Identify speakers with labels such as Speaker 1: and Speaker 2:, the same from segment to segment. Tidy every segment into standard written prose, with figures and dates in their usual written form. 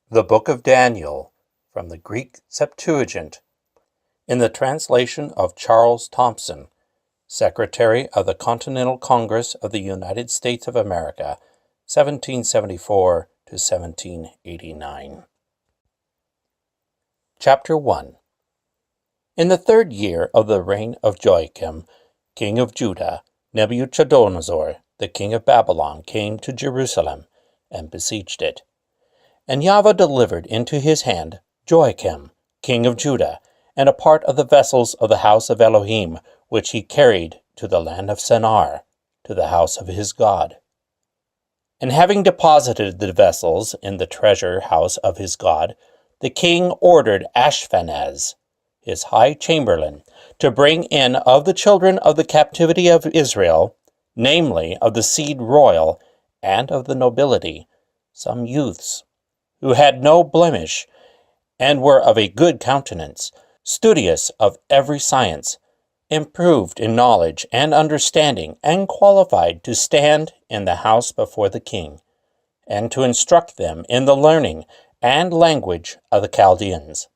Speaker 1: The Book of Daniel, from the Greek Septuagint, in the translation of Charles Thompson, Secretary of the Continental Congress of the United States of America, 1774 to 1789. Chapter 1. In the 3rd year of the reign of Joachim, king of Judah, Nebuchadnezzar, the king of Babylon, came to Jerusalem and besieged it. And Yahweh delivered into his hand Joachim, king of Judah, and a part of the vessels of the house of Elohim, which he carried to the land of Shinar, to the house of his God. And having deposited the vessels in the treasure house of his God, the king ordered Ashpenaz, his high chamberlain, to bring in of the children of the captivity of Israel, namely of the seed royal and of the nobility, some youths, who had no blemish, and were of a good countenance, studious of every science, improved in knowledge and understanding, and qualified to stand in the house before the king, and to instruct them in the learning and language of the Chaldeans.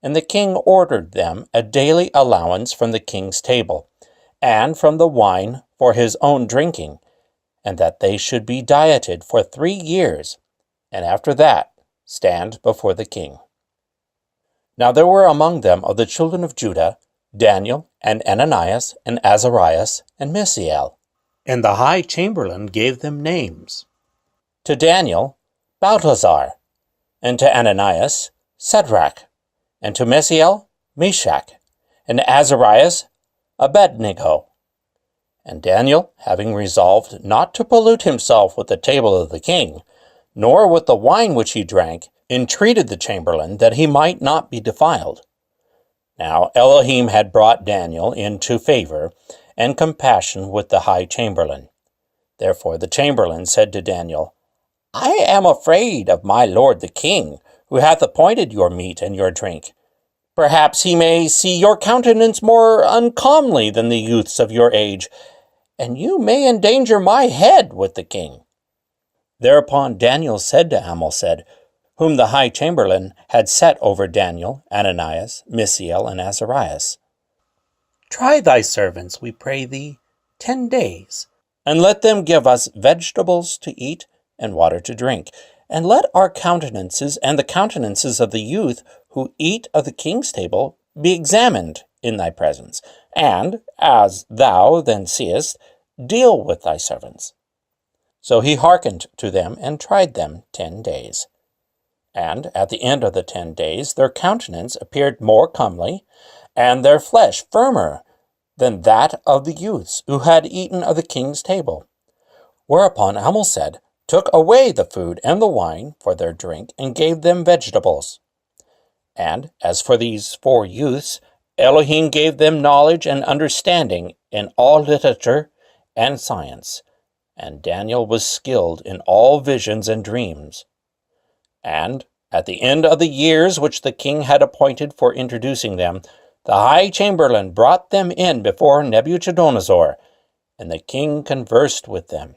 Speaker 1: And the king ordered them a daily allowance from the king's table, and from the wine for his own drinking, and that they should be dieted for 3 years, and after that stand before the king. Now there were among them of the children of Judah Daniel, and Ananias, and Azarias, and Mishael. And the high chamberlain gave them names. To Daniel, Belteshazzar, and to Ananias, Shadrach, and to Mishael, Meshach, and to Azarias, Abednego. And Daniel, having resolved not to pollute himself with the table of the king, nor with the wine which he drank, entreated the chamberlain that he might not be defiled. Now Elohim had brought Daniel into favor and compassion with the high chamberlain. Therefore the chamberlain said to Daniel, I am afraid of my lord the king, who hath appointed your meat and your drink. Perhaps he may see your countenance more uncomely than the youths of your age, and you may endanger my head with the king. Thereupon Daniel said to Amalsed, whom the high chamberlain had set over Daniel, Ananias, Mishael, and Azarias, Try thy servants, we pray thee, 10 days, and let them give us vegetables to eat and water to drink, and let our countenances and the countenances of the youth who eat of the king's table be examined in thy presence, and, as thou then seest, deal with thy servants. So he hearkened to them and tried them 10 days. And at the end of the 10 days their countenance appeared more comely, and their flesh firmer than that of the youths who had eaten of the king's table. Whereupon Amalsed took away the food and the wine for their drink, and gave them vegetables. And as for these 4 youths, Elohim gave them knowledge and understanding in all literature and science, and Daniel was skilled in all visions and dreams. And at the end of the years which the king had appointed for introducing them, the high chamberlain brought them in before Nebuchadnezzar, and the king conversed with them.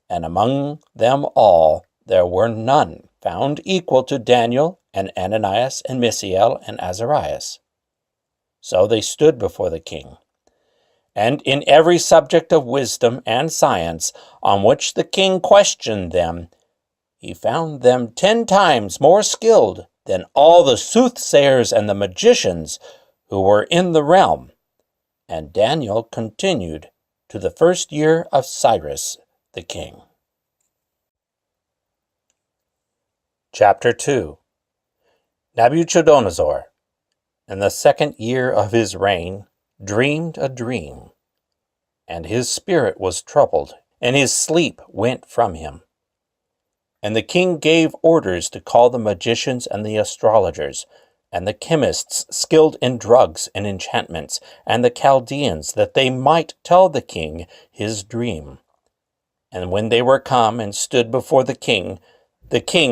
Speaker 1: And among them all there were none found equal to Daniel and Ananias and Mishael and Azarias. So they stood before the king. And in every subject of wisdom and science on which the king questioned them, he found them 10 times more skilled than all the soothsayers and the magicians who were in the realm. And Daniel continued to the 1st year of Cyrus the king. Chapter 2. Nebuchadnezzar, in the 2nd year of his reign, dreamed a dream, and his spirit was troubled, and his sleep went from him. And the king gave orders to call the magicians and the astrologers, and the chemists skilled in drugs and enchantments, and the Chaldeans, that they might tell the king his dream. And when they were come and stood before the king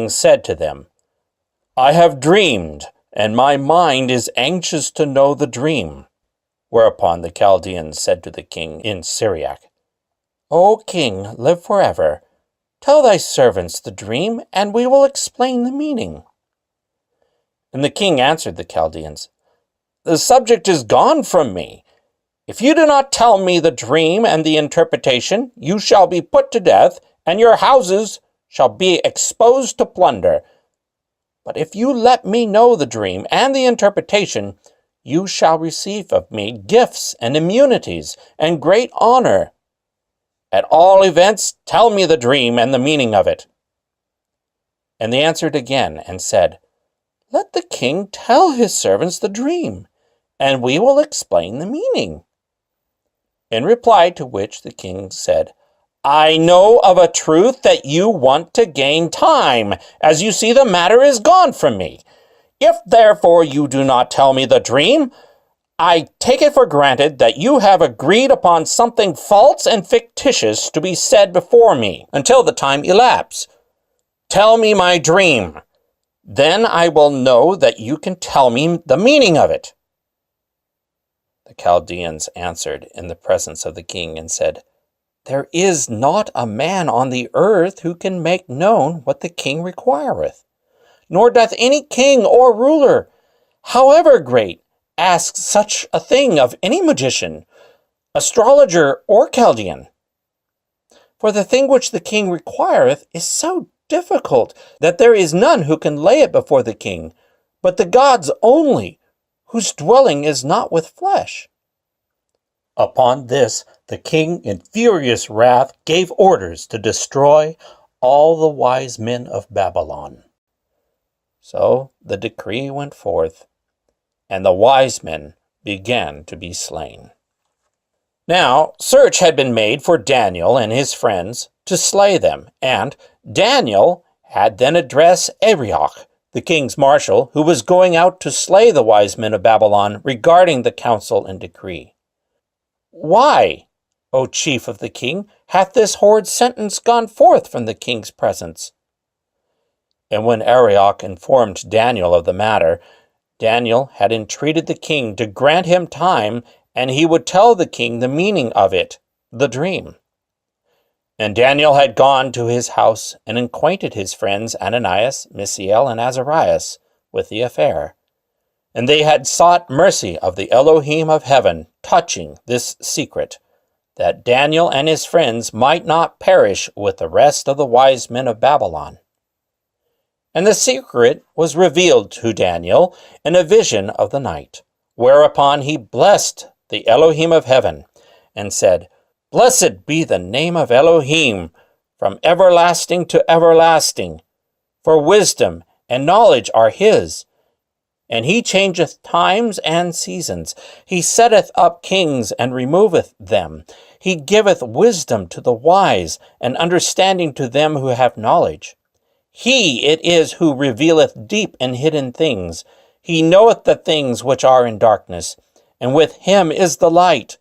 Speaker 1: said to them, I have dreamed, and my mind is anxious to know the dream. Whereupon the Chaldeans said to the king in Syriac, O king, live forever. Tell thy servants the dream, and we will explain the meaning." And the king answered the Chaldeans, "The subject is gone from me. If you do not tell me the dream and the interpretation, you shall be put to death, and your houses shall be exposed to plunder. But if you let me know the dream and the interpretation, you shall receive of me gifts and immunities and great honor. At all events, tell me the dream and the meaning of it." And they answered again and said, "Let the king tell his servants the dream, and we will explain the meaning." In reply to which the king said, "I know of a truth that you want to gain time, as you see the matter is gone from me. If therefore you do not tell me the dream, I take it for granted that you have agreed upon something false and fictitious to be said before me until the time elapse. Tell me my dream. Then I will know that you can tell me the meaning of it." The Chaldeans answered in the presence of the king and said, "There is not a man on the earth who can make known what the king requireth, nor doth any king or ruler, however great, ask such a thing of any magician, astrologer, or Chaldean. For the thing which the king requireth is so difficult that there is none who can lay it before the king, but the gods only, whose dwelling is not with flesh." Upon this, the king in furious wrath gave orders to destroy all the wise men of Babylon. So the decree went forth, and the wise men began to be slain. Now search had been made for Daniel and his friends to slay them, and Daniel had then addressed Arioch, the king's marshal, who was going out to slay the wise men of Babylon, regarding the counsel and decree. "Why, O chief of the king, hath this horrid sentence gone forth from the king's presence?" And when Arioch informed Daniel of the matter, Daniel had entreated the king to grant him time, and he would tell the king the meaning of it, the dream. And Daniel had gone to his house and acquainted his friends Ananias, Mishael, and Azarias with the affair. And they had sought mercy of the Elohim of heaven touching this secret, that Daniel and his friends might not perish with the rest of the wise men of Babylon. And the secret was revealed to Daniel in a vision of the night, whereupon he blessed the Elohim of heaven, and said, "Blessed be the name of Elohim, from everlasting to everlasting, for wisdom and knowledge are his. And he changeth times and seasons. He setteth up kings and removeth them. He giveth wisdom to the wise, and understanding to them who have knowledge. He it is who revealeth deep and hidden things. He knoweth the things which are in darkness, and with him is the light.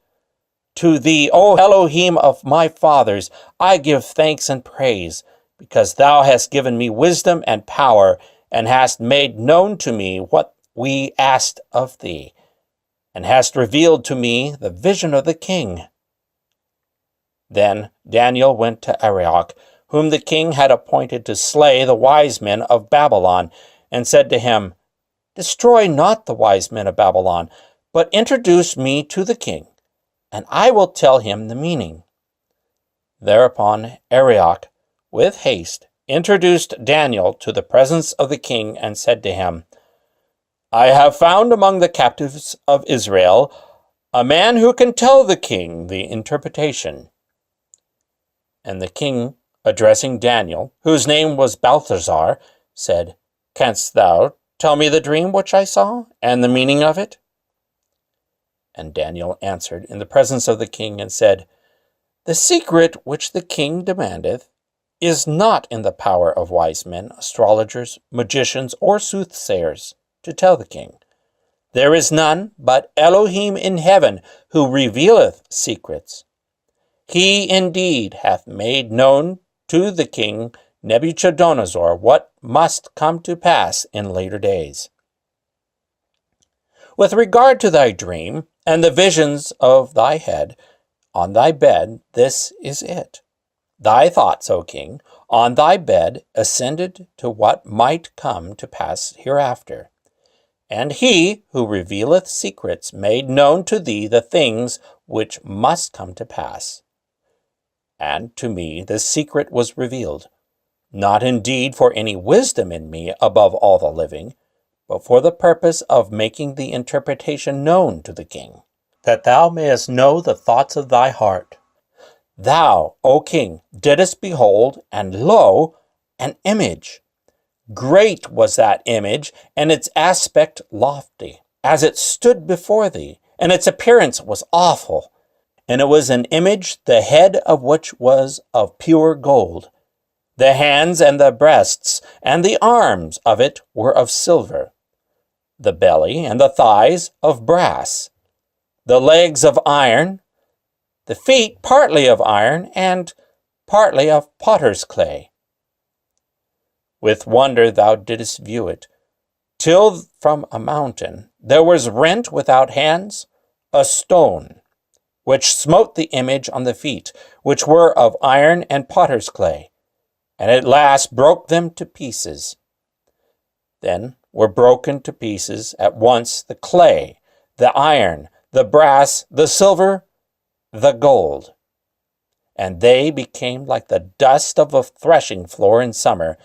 Speaker 1: To thee, O Elohim of my fathers, I give thanks and praise, because thou hast given me wisdom and power, and hast made known to me what we asked of thee, and hast revealed to me the vision of the king." Then Daniel went to Arioch, whom the king had appointed to slay the wise men of Babylon, and said to him, "Destroy not the wise men of Babylon, but introduce me to the king, and I will tell him the meaning." Thereupon Arioch, with haste, introduced Daniel to the presence of the king, and said to him, "I have found among the captives of Israel a man who can tell the king the interpretation." And the king, addressing Daniel, whose name was Balthazar, said, "Canst thou tell me the dream which I saw, and the meaning of it?" And Daniel answered in the presence of the king, and said, "The secret which the king demandeth is not in the power of wise men, astrologers, magicians, or soothsayers, to tell the king. There is none but Elohim in heaven, who revealeth secrets. He indeed hath made known to the king Nebuchadnezzar what must come to pass in later days. With regard to thy dream and the visions of thy head on thy bed, this is it. Thy thoughts, O king, on thy bed ascended to what might come to pass hereafter. And he who revealeth secrets made known to thee the things which must come to pass. And to me the secret was revealed, not indeed for any wisdom in me above all the living, but for the purpose of making the interpretation known to the king, that thou mayest know the thoughts of thy heart. Thou, O king, didst behold, and lo, an image. Great was that image, and its aspect lofty, as it stood before thee, and its appearance was awful. And it was an image, the head of which was of pure gold. The hands and the breasts and the arms of it were of silver. The belly and the thighs of brass. The legs of iron. The feet partly of iron and partly of potter's clay. With wonder thou didst view it, till from a mountain there was rent without hands a stone, which smote the image on the feet, which were of iron and potter's clay, and at last broke them to pieces. Then were broken to pieces at once the clay, the iron, the brass, the silver, the gold. And they became like the dust of a threshing floor in summer,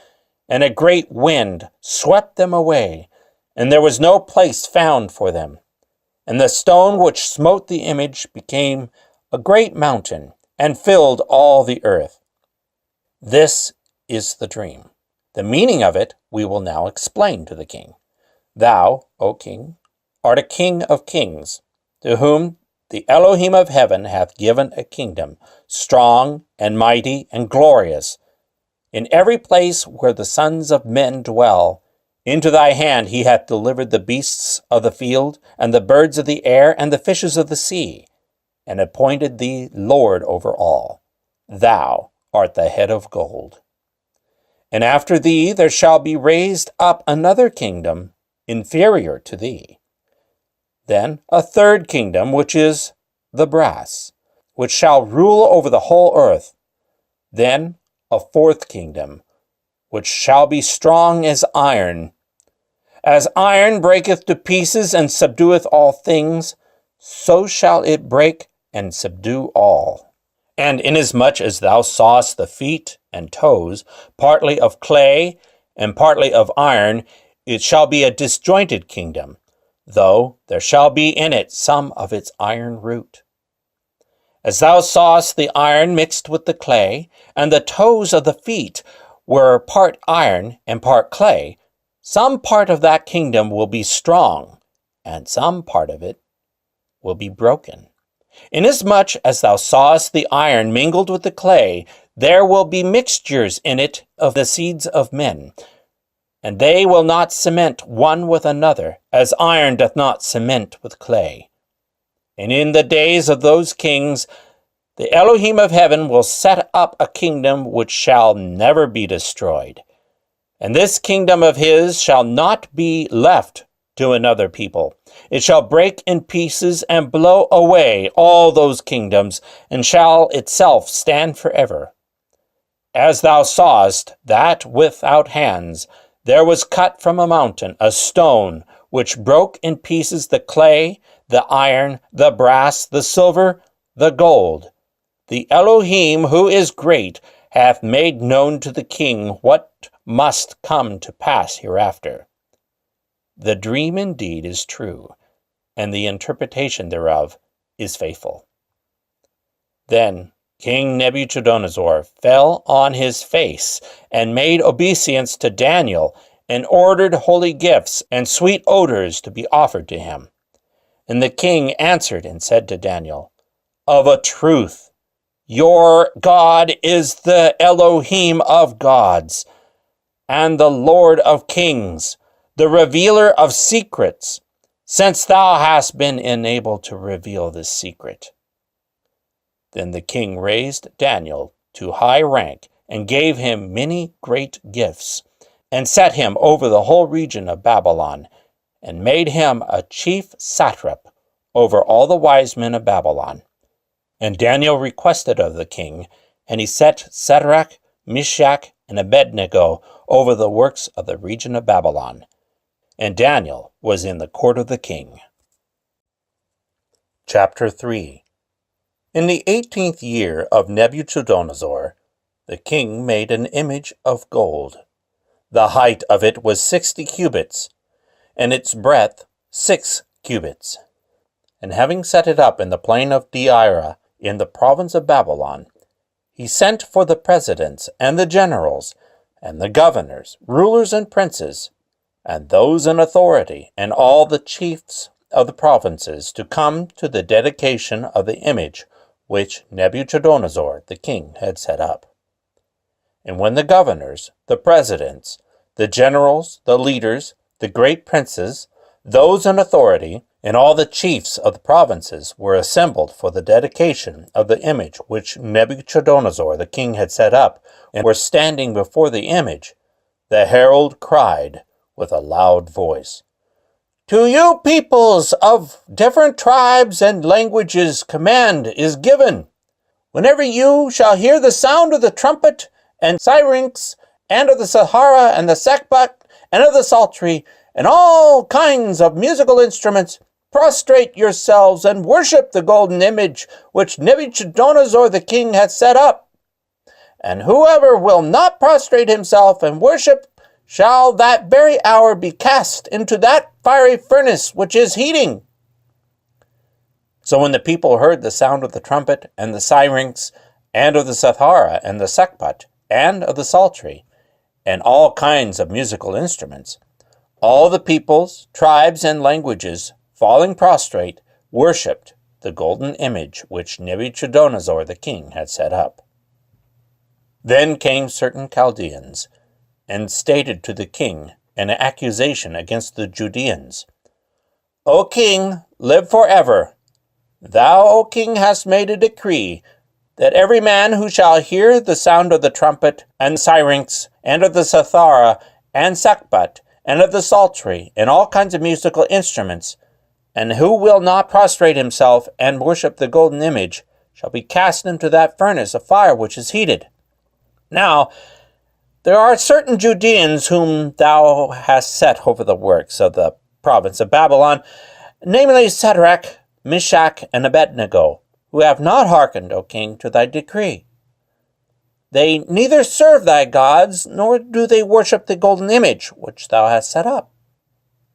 Speaker 1: and a great wind swept them away, and there was no place found for them. And the stone which smote the image became a great mountain, and filled all the earth. This is the dream. The meaning of it we will now explain to the king. Thou, O king, art a king of kings, to whom the Elohim of heaven hath given a kingdom, strong and mighty and glorious. In every place where the sons of men dwell, into thy hand he hath delivered the beasts of the field, and the birds of the air, and the fishes of the sea, and appointed thee Lord over all. Thou art the head of gold. And after thee there shall be raised up another kingdom, inferior to thee. Then a third kingdom, which is the brass, which shall rule over the whole earth. Then a fourth kingdom, which shall be strong as iron. As iron breaketh to pieces and subdueth all things, so shall it break and subdue all. And inasmuch as thou sawest the feet and toes, partly of clay and partly of iron, it shall be a disjointed kingdom, though there shall be in it some of its iron root. As thou sawest the iron mixed with the clay, and the toes of the feet were part iron and part clay, some part of that kingdom will be strong, and some part of it will be broken. Inasmuch as thou sawest the iron mingled with the clay, there will be mixtures in it of the seeds of men, and they will not cement one with another, as iron doth not cement with clay. And in the days of those kings, the Elohim of heaven will set up a kingdom which shall never be destroyed. And this kingdom of his shall not be left to another people. It shall break in pieces and blow away all those kingdoms, and shall itself stand forever. As thou sawest that without hands, there was cut from a mountain a stone, which broke in pieces the clay, the iron, the brass, the silver, the gold. The Elohim, who is great, hath made known to the king what must come to pass hereafter. The dream indeed is true, and the interpretation thereof is faithful. Then King Nebuchadnezzar fell on his face, and made obeisance to Daniel, and ordered holy gifts and sweet odors to be offered to him. And the king answered and said to Daniel, Of a truth, your God is the Elohim of gods, and the Lord of kings, the revealer of secrets, since thou hast been enabled to reveal this secret. Then the king raised Daniel to high rank, and gave him many great gifts, and set him over the whole region of Babylon, and made him a chief satrap over all the wise men of Babylon. And Daniel requested of the king, and he set Shadrach, Meshach, and Abednego over the works of the region of Babylon. And Daniel was in the court of the king. Chapter 3. In the 18th year of Nebuchadnezzar, the king made an image of gold. The height of it was 60 cubits, and its breadth 6 cubits. And having set it up in the plain of Deira, in the province of Babylon, he sent for the presidents and the generals, and the governors, rulers and princes, and those in authority, and all the chiefs of the provinces, to come to the dedication of the image which Nebuchadnezzar the king had set up. And when the governors, the presidents, the generals, the leaders, the great princes, those in authority, and all the chiefs of the provinces were assembled for the dedication of the image which Nebuchadnezzar the king had set up, and were standing before the image, the herald cried with a loud voice, "To you peoples of different tribes and languages command is given. Whenever you shall hear the sound of the trumpet and syrinx, and of the Sahara and the sackbut, and of the psaltery, and all kinds of musical instruments, prostrate yourselves and worship the golden image which Nebuchadnezzar the king hath set up. And whoever will not prostrate himself and worship shall that very hour be cast into that fiery furnace which is heating." So when the people heard the sound of the trumpet and the syrinx, and of the Sahara and the sackbut, and of the psaltery, and all kinds of musical instruments, all the peoples, tribes, and languages, falling prostrate, worshipped the golden image which Nebuchadnezzar the king had set up. Then came certain Chaldeans, and stated to the king an accusation against the Judeans. "O king, live forever. Thou, O king, hast made a decree that every man who shall hear the sound of the trumpet and syrinx, and of the Sahara and sackbut, and of the psaltery, and all kinds of musical instruments, and who will not prostrate himself and worship the golden image, shall be cast into that furnace of fire which is heated. Now, there are certain Judeans whom thou hast set over the works of the province of Babylon, namely Shadrach, Meshach, and Abednego, who have not hearkened, O king, to thy decree. They neither serve thy gods, nor do they worship the golden image which thou hast set up."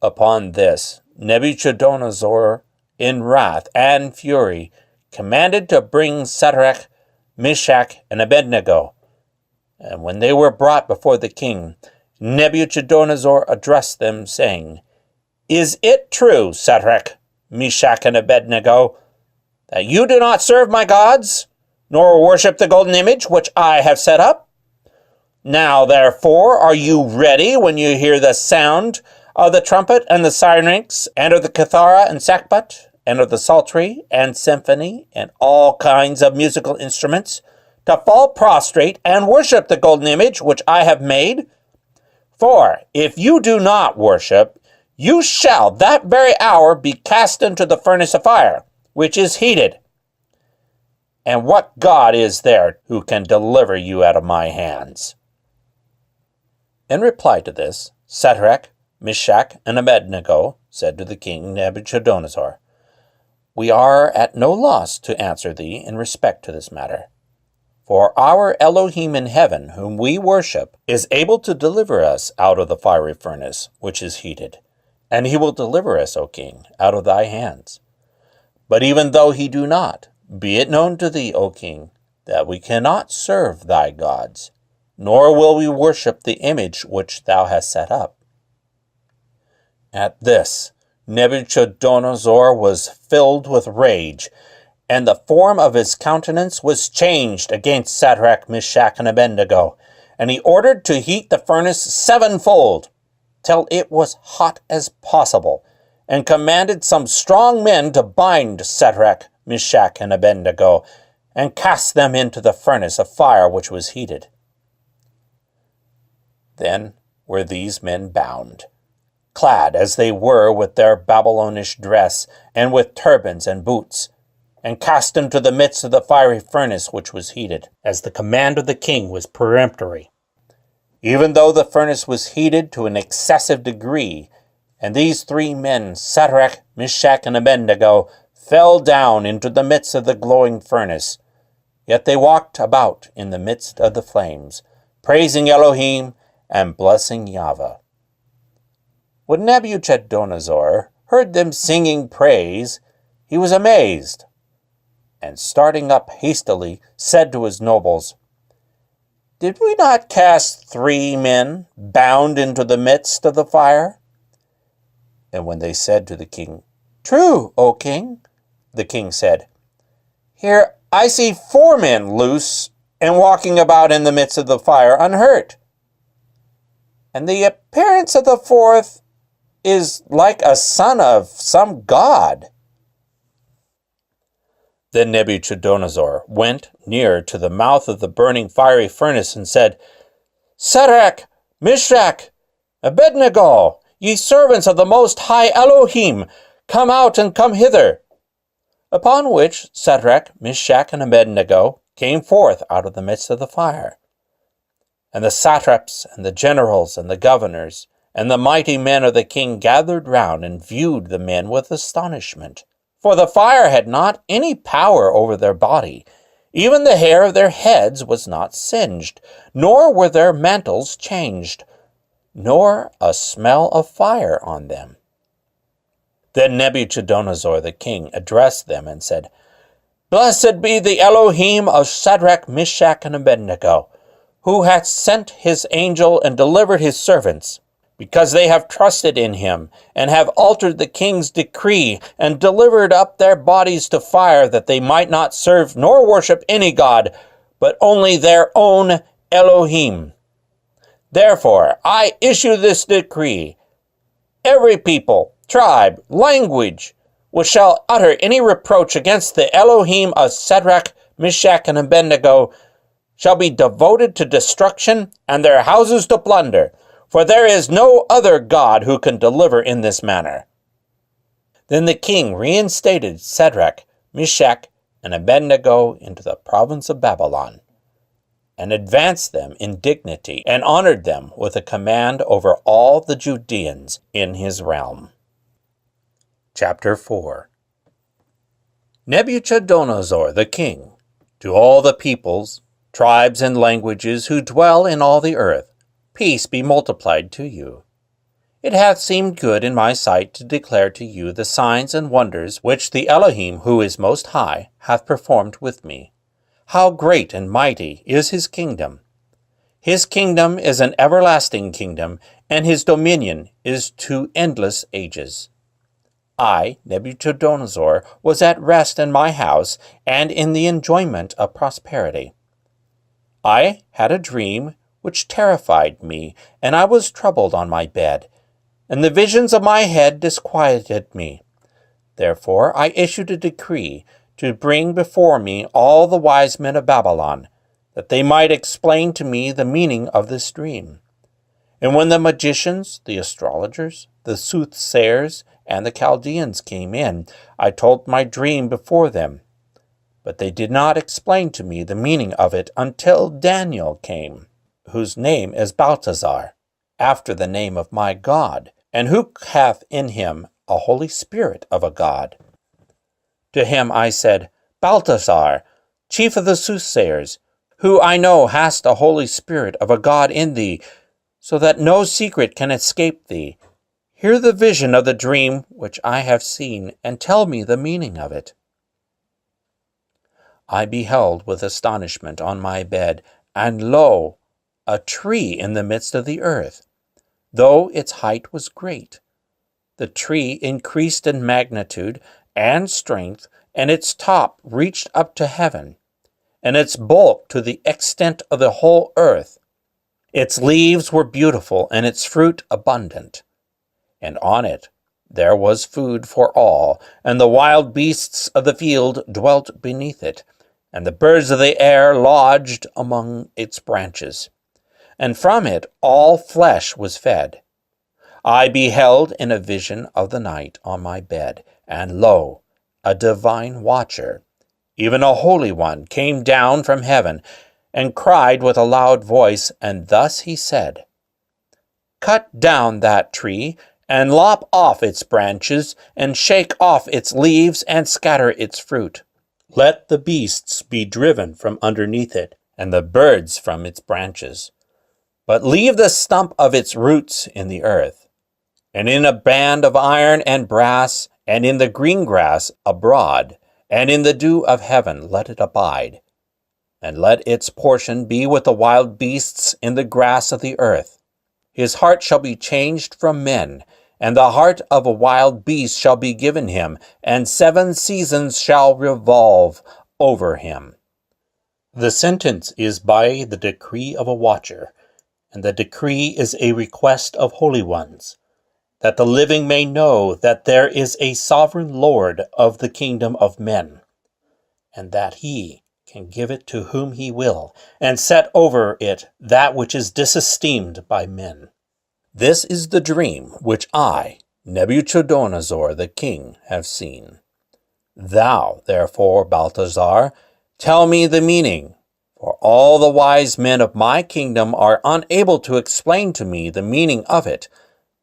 Speaker 1: Upon this, Nebuchadnezzar, in wrath and fury, commanded to bring Shadrach, Meshach, and Abednego. And when they were brought before the king, Nebuchadnezzar addressed them, saying, "Is it true, Shadrach, Meshach, and Abednego, that you do not serve my gods, nor worship the golden image which I have set up? Now, therefore, are you ready when you hear the sound of the trumpet and the syrinx, and of the kithara and sackbut, and of the psaltery and symphony, and all kinds of musical instruments, to fall prostrate and worship the golden image which I have made? For if you do not worship, you shall that very hour be cast into the furnace of fire, which is heated. And what God is there who can deliver you out of my hands?" In reply to this, Shadrach, Meshach, and Abednego said to the king Nebuchadnezzar, "We are at no loss to answer thee in respect to this matter. For our Elohim in heaven, whom we worship, is able to deliver us out of the fiery furnace which is heated, and he will deliver us, O king, out of thy hands. But even though he do not, be it known to thee, O king, that we cannot serve thy gods, nor will we worship the image which thou hast set up." At this, Nebuchadnezzar was filled with rage, and the form of his countenance was changed against Shadrach, Meshach, and Abednego, and he ordered to heat the furnace sevenfold, till it was hot as possible, and commanded some strong men to bind Shadrach, Meshach, and Abednego, and cast them into the furnace of fire which was heated. Then were these men bound, clad as they were with their Babylonish dress, and with turbans and boots, and cast him to the midst of the fiery furnace which was heated, as the command of the king was peremptory. Even though the furnace was heated to an excessive degree, and these 3 men, Shadrach, Meshach, and Abednego, fell down into the midst of the glowing furnace, yet they walked about in the midst of the flames, praising Elohim and blessing Yahweh. When Nebuchadnezzar heard them singing praise, he was amazed, and starting up hastily, said to his nobles, "Did we not cast 3 men bound into the midst of the fire?" And when they said to the king, "True, O king," the king said, "Here I see 4 men loose and walking about in the midst of the fire unhurt. And the appearance of the 4th is like a son of some god." Then Nebuchadnezzar went near to the mouth of the burning fiery furnace and said, "Shadrach, Meshach, Abednego, ye servants of the Most High Elohim, come out and come hither." Upon which Shadrach, Meshach, and Abednego came forth out of the midst of the fire. And the satraps, and the generals, and the governors, and the mighty men of the king gathered round and viewed the men with astonishment. For the fire had not any power over their body. Even the hair of their heads was not singed, nor were their mantles changed, nor a smell of fire on them. Then Nebuchadnezzar the king addressed them and said, "Blessed be the Elohim of Shadrach, Meshach, and Abednego, who hath sent his angel and delivered his servants, because they have trusted in him, and have altered the king's decree, and delivered up their bodies to fire, that they might not serve nor worship any god, but only their own Elohim. Therefore I issue this decree: every people, tribe, language, which shall utter any reproach against the Elohim of Shadrach, Meshach, and Abednego, shall be devoted to destruction, and their houses to plunder, for there is no other God who can deliver in this manner." Then the king reinstated Shadrach, Meshach, and Abednego into the province of Babylon, and advanced them in dignity, and honored them with a command over all the Judeans in his realm. Chapter 4. Nebuchadnezzar the king, to all the peoples, tribes, and languages who dwell in all the earth, peace be multiplied to you. It hath seemed good in my sight to declare to you the signs and wonders which the Elohim, who is most high, hath performed with me. How great and mighty is his kingdom! His kingdom is an everlasting kingdom, and his dominion is to endless ages. I, Nebuchadnezzar, was at rest in my house, and in the enjoyment of prosperity. I had a dream which terrified me, and I was troubled on my bed, and the visions of my head disquieted me. Therefore I issued a decree to bring before me all the wise men of Babylon, that they might explain to me the meaning of this dream. And when the magicians, the astrologers, the soothsayers, and the Chaldeans came in, I told my dream before them. But they did not explain to me the meaning of it until Daniel came, whose name is Belteshazzar, after the name of my God, and who hath in him a holy spirit of a god. To him I said, Belteshazzar, chief of the soothsayers, who I know hast a holy spirit of a god in thee, so that no secret can escape thee, hear the vision of the dream which I have seen, and tell me the meaning of it. I beheld with astonishment on my bed, and lo, a tree in the midst of the earth, though its height was great. The tree increased in magnitude and strength, and its top reached up to heaven, and its bulk to the extent of the whole earth. Its leaves were beautiful, and its fruit abundant. And on it there was food for all, and the wild beasts of the field dwelt beneath it, and the birds of the air lodged among its branches. And from it all flesh was fed. I beheld in a vision of the night on my bed, and lo, a divine watcher, even a holy one, came down from heaven, and cried with a loud voice, and thus he said, Cut down that tree, and lop off its branches, and shake off its leaves, and scatter its fruit. Let the beasts be driven from underneath it, and the birds from its branches. But leave the stump of its roots in the earth, and in a band of iron and brass, and in the green grass abroad, and in the dew of heaven let it abide. And let its portion be with the wild beasts in the grass of the earth. His heart shall be changed from men, and the heart of a wild beast shall be given him, and 7 seasons shall revolve over him. The sentence is by the decree of a watcher, and the decree is a request of holy ones, that the living may know that there is a sovereign Lord of the kingdom of men, and that he can give it to whom he will, and set over it that which is disesteemed by men. This is the dream which I, Nebuchadnezzar the king, have seen. Thou, therefore, Belteshazzar, tell me the meaning, for all the wise men of my kingdom are unable to explain to me the meaning of it.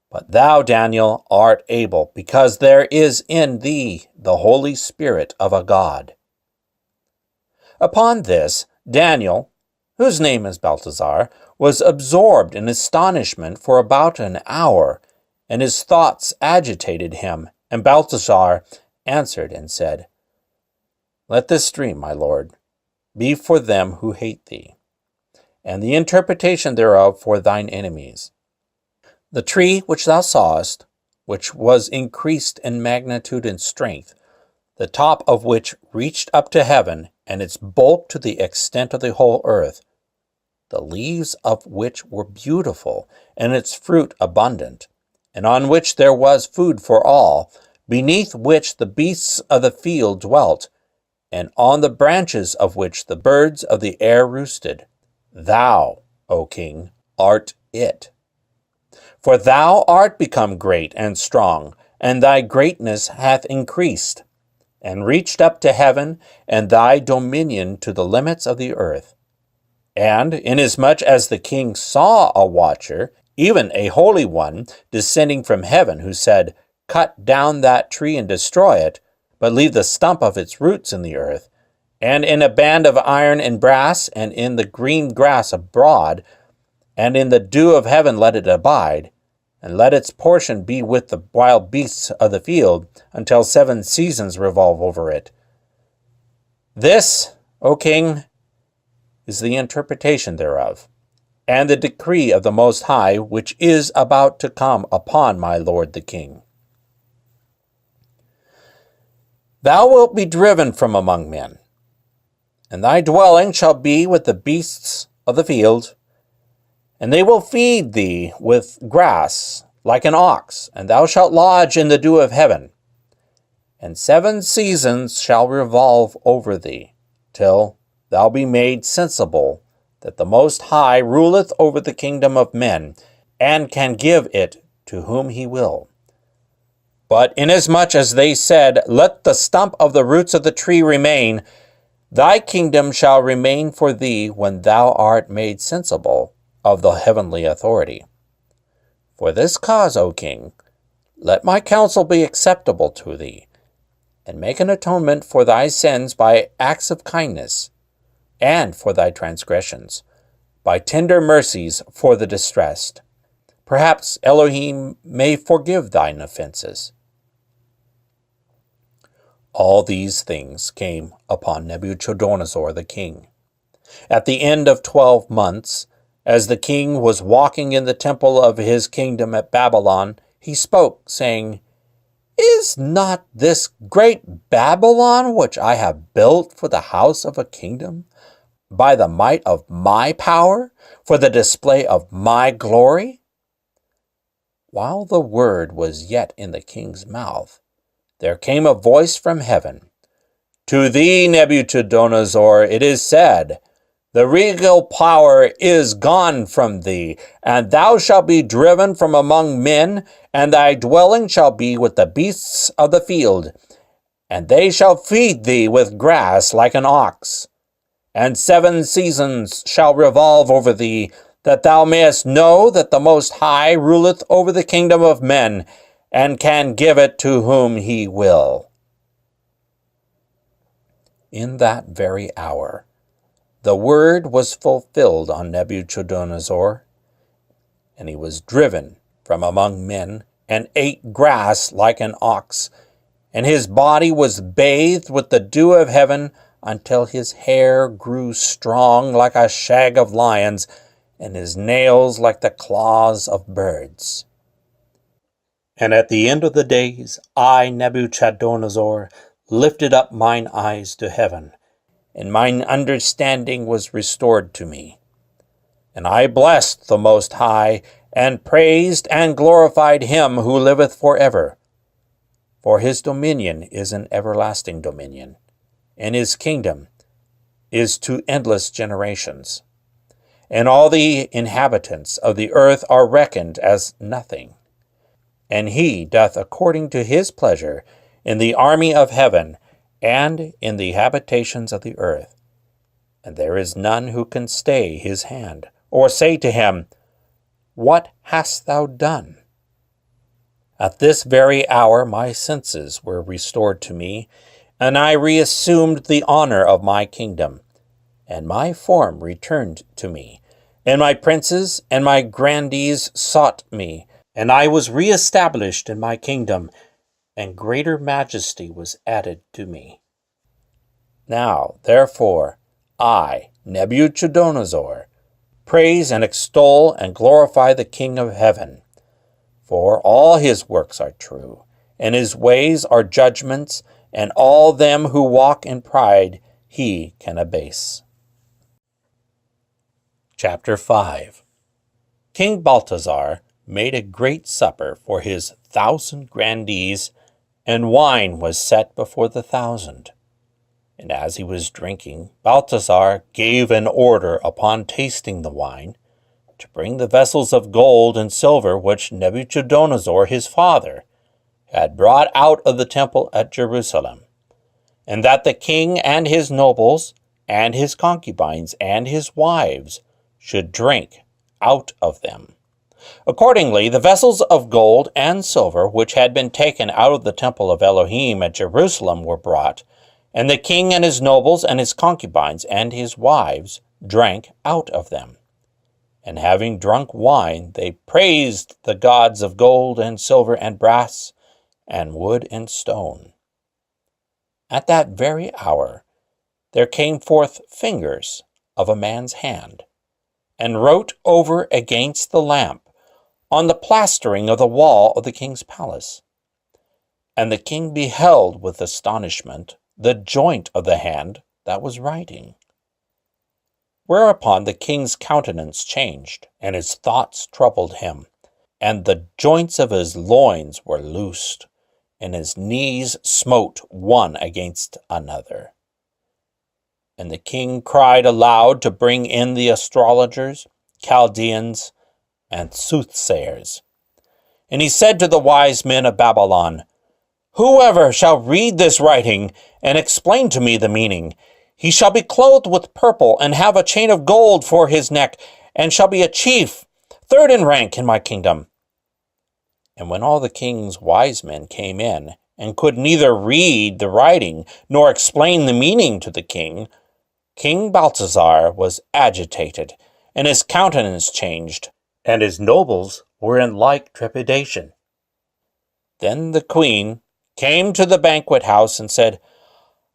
Speaker 1: But thou, Daniel, art able, because there is in thee the Holy Spirit of a God. Upon this, Daniel, whose name is Belteshazzar, was absorbed in astonishment for about an hour, and his thoughts agitated him. And Belteshazzar answered and said, Let this dream, my lord, be for them who hate thee, and the interpretation thereof for thine enemies. The tree which thou sawest, which was increased in magnitude and strength, the top of which reached up to heaven, and its bulk to the extent of the whole earth, the leaves of which were beautiful, and its fruit abundant, and on which there was food for all, beneath which the beasts of the field dwelt, and on the branches of which the birds of the air roosted. Thou, O king, art it. For thou art become great and strong, and thy greatness hath increased, and reached up to heaven, and thy dominion to the limits of the earth. And inasmuch as the king saw a watcher, even a holy one, descending from heaven, who said, Cut down that tree and destroy it, but leave the stump of its roots in the earth, and in a band of iron and brass, and in the green grass abroad, and in the dew of heaven let it abide, and let its portion be with the wild beasts of the field, until 7 seasons revolve over it. This, O king, is the interpretation thereof, and the decree of the Most High, which is about to come upon my lord the king. Thou wilt be driven from among men, and thy dwelling shall be with the beasts of the field, and they will feed thee with grass like an ox, and thou shalt lodge in the dew of heaven. And 7 seasons shall revolve over thee, till thou be made sensible that the Most High ruleth over the kingdom of men, and can give it to whom he will. But inasmuch as they said, Let the stump of the roots of the tree remain, thy kingdom shall remain for thee when thou art made sensible of the heavenly authority. For this cause, O king, let my counsel be acceptable to thee, and make an atonement for thy sins by acts of kindness, and for thy transgressions, by tender mercies for the distressed. Perhaps Elohim may forgive thine offenses. All these things came upon Nebuchadnezzar the king. At the end of 12 months, as the king was walking in the temple of his kingdom at Babylon, he spoke, saying, Is not this great Babylon which I have built for the house of a kingdom, by the might of my power, for the display of my glory? While the word was yet in the king's mouth, there came a voice from heaven, To thee, Nebuchadnezzar, it is said, The regal power is gone from thee, and thou shalt be driven from among men, and thy dwelling shall be with the beasts of the field. and they shall feed thee with grass like an ox. And 7 seasons shall revolve over thee, that thou mayest know that the Most High ruleth over the kingdom of men, and can give it to whom he will. In that very hour, the word was fulfilled on Nebuchadnezzar, and he was driven from among men, and ate grass like an ox, and his body was bathed with the dew of heaven, until his hair grew strong like a shag of lions, and his nails like the claws of birds. And at the end of the days, I, Nebuchadnezzar, lifted up mine eyes to heaven, and mine understanding was restored to me. And I blessed the Most High, and praised and glorified him who liveth forever. For his dominion is an everlasting dominion, and his kingdom is to endless generations. And all the inhabitants of the earth are reckoned as nothing. And he doth according to his pleasure in the army of heaven and in the habitations of the earth. And there is none who can stay his hand, or say to him, What hast thou done? At this very hour my senses were restored to me, and I reassumed the honor of my kingdom, and my form returned to me, and my princes and my grandees sought me, and I was reestablished in my kingdom, and greater majesty was added to me. Now, therefore, I, Nebuchadnezzar, praise and extol and glorify the King of heaven, for all his works are true, and his ways are judgments, and all them who walk in pride he can abase. Chapter 5. King Balthazar made a great supper for his 1,000 grandees, and wine was set before the 1,000. And as he was drinking, Balthazar gave an order upon tasting the wine, to bring the vessels of gold and silver which Nebuchadnezzar his father had brought out of the temple at Jerusalem, and that the king and his nobles, and his concubines, and his wives should drink out of them. Accordingly, the vessels of gold and silver which had been taken out of the temple of Elohim at Jerusalem were brought, and the king and his nobles and his concubines and his wives drank out of them. And having drunk wine, they praised the gods of gold and silver and brass and wood and stone. At that very hour there came forth fingers of a man's hand, and wrote over against the lamp on the plastering of the wall of the king's palace. And the king beheld with astonishment the joint of the hand that was writing. Whereupon the king's countenance changed, and his thoughts troubled him, and the joints of his loins were loosed, and his knees smote one against another. And the king cried aloud to bring in the astrologers, Chaldeans, and soothsayers. And he said to the wise men of Babylon, Whoever shall read this writing and explain to me the meaning, he shall be clothed with purple, and have a chain of gold for his neck, and shall be a chief, 3rd in rank in my kingdom. And when all the king's wise men came in, and could neither read the writing, nor explain the meaning to the king, King Balthazar was agitated, and his countenance changed, and his nobles were in like trepidation. Then the queen came to the banquet house, and said,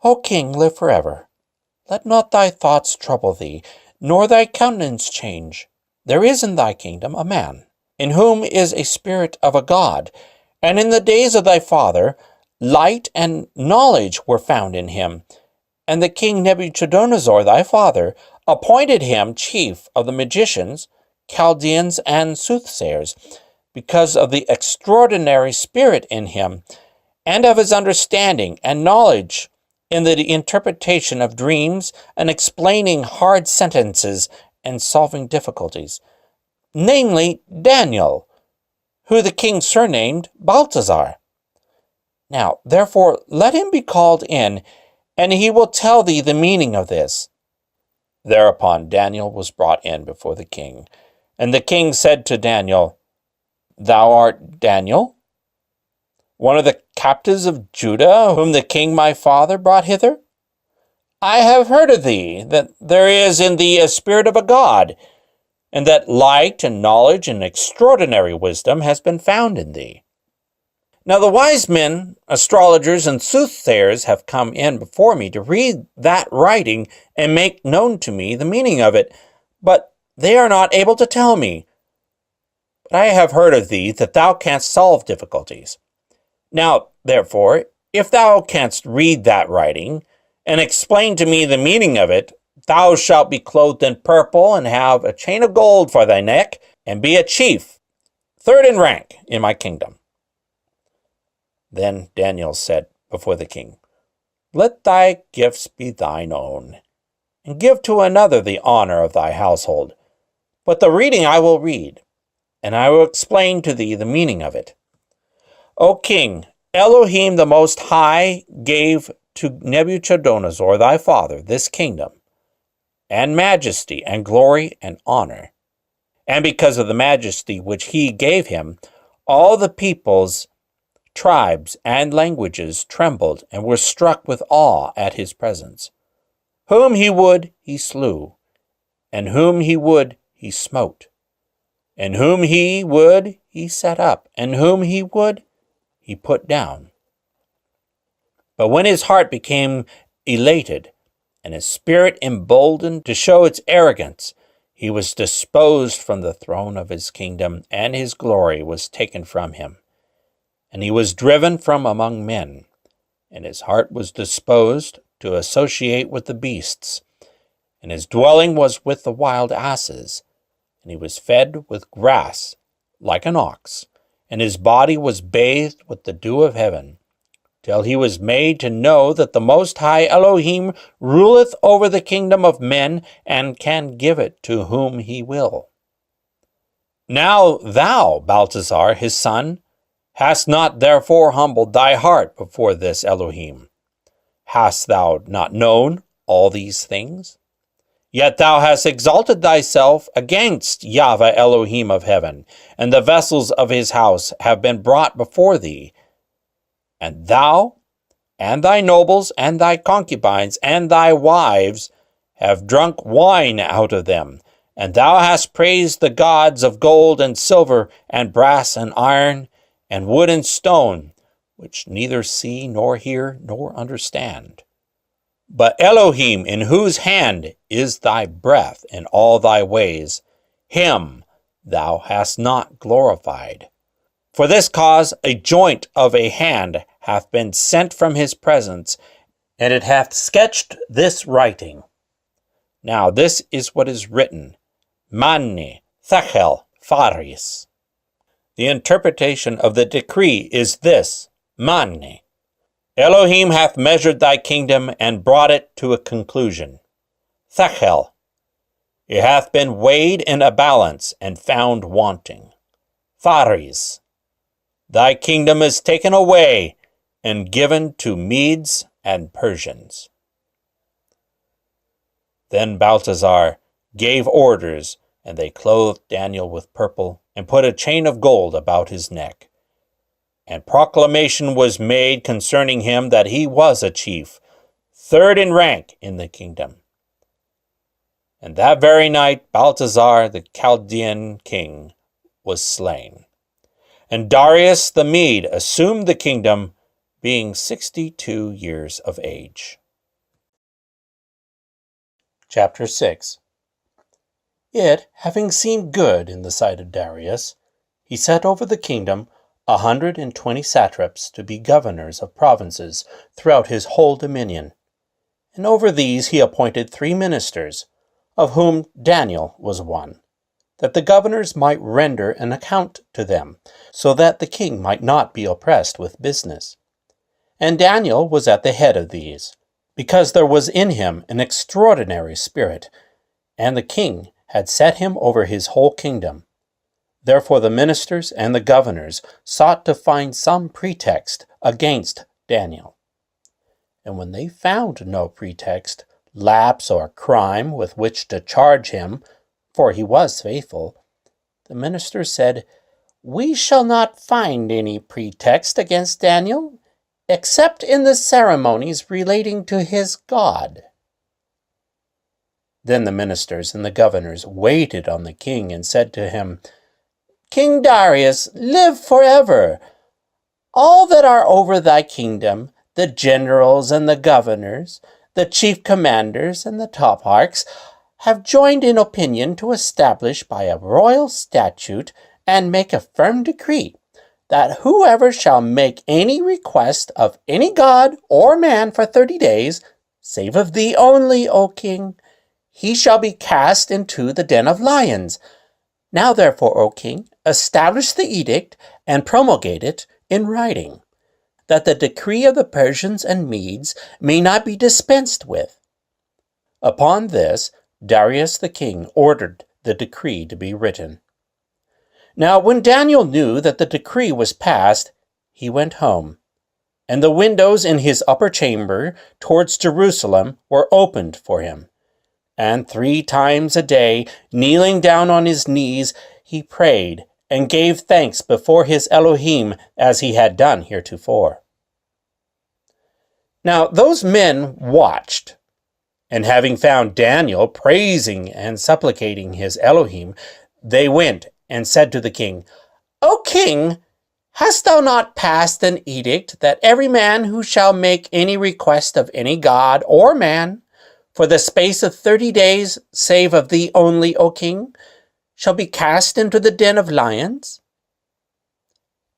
Speaker 1: O king, live forever. Let not thy thoughts trouble thee, nor thy countenance change. There is in thy kingdom a man, in whom is a spirit of a god, and in the days of thy father light and knowledge were found in him. And the king Nebuchadnezzar thy father appointed him chief of the magicians, Chaldeans, and soothsayers, because of the extraordinary spirit in him, and of his understanding and knowledge in the interpretation of dreams, and explaining hard sentences and solving difficulties, namely Daniel, who the king surnamed Balthazar. Now, therefore, let him be called in, and he will tell thee the meaning of this. Thereupon Daniel was brought in before the king. And the king said to Daniel, Thou art Daniel, one of the captives of Judah, whom the king my father brought hither? I have heard of thee, that there is in thee a spirit of a god, and that light and knowledge and extraordinary wisdom has been found in thee. Now the wise men, astrologers, and soothsayers have come in before me to read that writing and make known to me the meaning of it, but they are not able to tell me. But I have heard of thee that thou canst solve difficulties. Now, therefore, if thou canst read that writing, and explain to me the meaning of it, thou shalt be clothed in purple, and have a chain of gold for thy neck, and be a chief, third in rank in my kingdom. Then Daniel said before the king, Let thy gifts be thine own, and give to another the honor of thy household. But the reading I will read, and I will explain to thee the meaning of it. O king, Elohim the Most High gave to Nebuchadnezzar thy father this kingdom, and majesty, and glory, and honor. And because of the majesty which he gave him, all the peoples, tribes, and languages trembled and were struck with awe at his presence. Whom he would, he slew, and whom he would, he smote, and whom he would, he set up, and whom he would, he put down. But when his heart became elated, and his spirit emboldened to show its arrogance, he was disposed from the throne of his kingdom, and his glory was taken from him. And he was driven from among men, and his heart was disposed to associate with the beasts, and his dwelling was with the wild asses, and he was fed with grass like an ox, and his body was bathed with the dew of heaven, till he was made to know that the Most High Elohim ruleth over the kingdom of men, and can give it to whom he will. Now thou, Belteshazzar, his son, hast not therefore humbled thy heart before this Elohim. Hast thou not known all these things? Yet thou hast exalted thyself against Yahweh Elohim of heaven, and the vessels of his house have been brought before thee. And thou, and thy nobles, and thy concubines, and thy wives, have drunk wine out of them, and thou hast praised the gods of gold and silver, and brass and iron, and wood and stone, which neither see nor hear nor understand. But Elohim, in whose hand is thy breath and all thy ways, him thou hast not glorified. For this cause a joint of a hand hath been sent from his presence, and it hath sketched this writing. Now this is what is written, Manni, Thechel, Pharis. The interpretation of the decree is this, Manni. Elohim hath measured thy kingdom and brought it to a conclusion. Thechel. It hath been weighed in a balance and found wanting. Pharis. Thy kingdom is taken away and given to Medes and Persians. Then Belteshazzar gave orders, and they clothed Daniel with purple, and put a chain of gold about his neck. And proclamation was made concerning him that he was a chief, third in rank in the kingdom. And that very night Belteshazzar the Chaldean king was slain. And Darius the Mede assumed the kingdom, being 62 years of age. Chapter 6. It, having seemed good in the sight of Darius, he set over the kingdom 120 satraps to be governors of provinces throughout his whole dominion. And over these he appointed 3 ministers, of whom Daniel was one, that the governors might render an account to them, so that the king might not be oppressed with business. And Daniel was at the head of these, because there was in him an extraordinary spirit, and the king had set him over his whole kingdom. Therefore the ministers and the governors sought to find some pretext against Daniel. And when they found no pretext, lapse, or crime with which to charge him, for he was faithful, the ministers said, "We shall not find any pretext against Daniel, except in the ceremonies relating to his God." Then the ministers and the governors waited on the king and said to him, "King Darius, live forever. All that are over thy kingdom, the generals and the governors, the chief commanders and the toparchs, have joined in opinion to establish by a royal statute and make a firm decree that whoever shall make any request of any god or man for 30 days, save of thee only, O king, he shall be cast into the den of lions. Now therefore, O king, establish the edict and promulgate it in writing, that the decree of the Persians and Medes may not be dispensed with." Upon this, Darius the king ordered the decree to be written. Now when Daniel knew that the decree was passed, he went home, and the windows in his upper chamber towards Jerusalem were opened for him. And 3 times a day, kneeling down on his knees, he prayed and gave thanks before his Elohim as he had done heretofore. Now those men watched, and having found Daniel praising and supplicating his Elohim, they went and said to the king, "O king, hast thou not passed an edict that every man who shall make any request of any god or man, for the space of 30 days, save of thee only, O king, shall be cast into the den of lions?"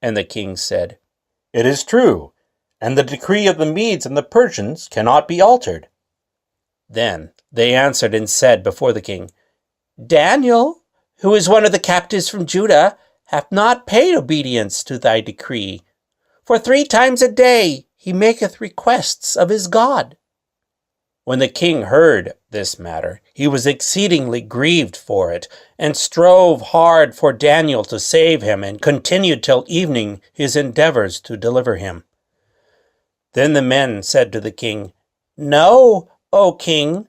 Speaker 1: And the king said, "It is true, and the decree of the Medes and the Persians cannot be altered." Then they answered and said before the king, "Daniel, who is one of the captives from Judah, hath not paid obedience to thy decree. For 3 times a day he maketh requests of his God." When the king heard this matter, he was exceedingly grieved for it, and strove hard for Daniel to save him, and continued till evening his endeavors to deliver him. Then the men said to the king, "Know, O king,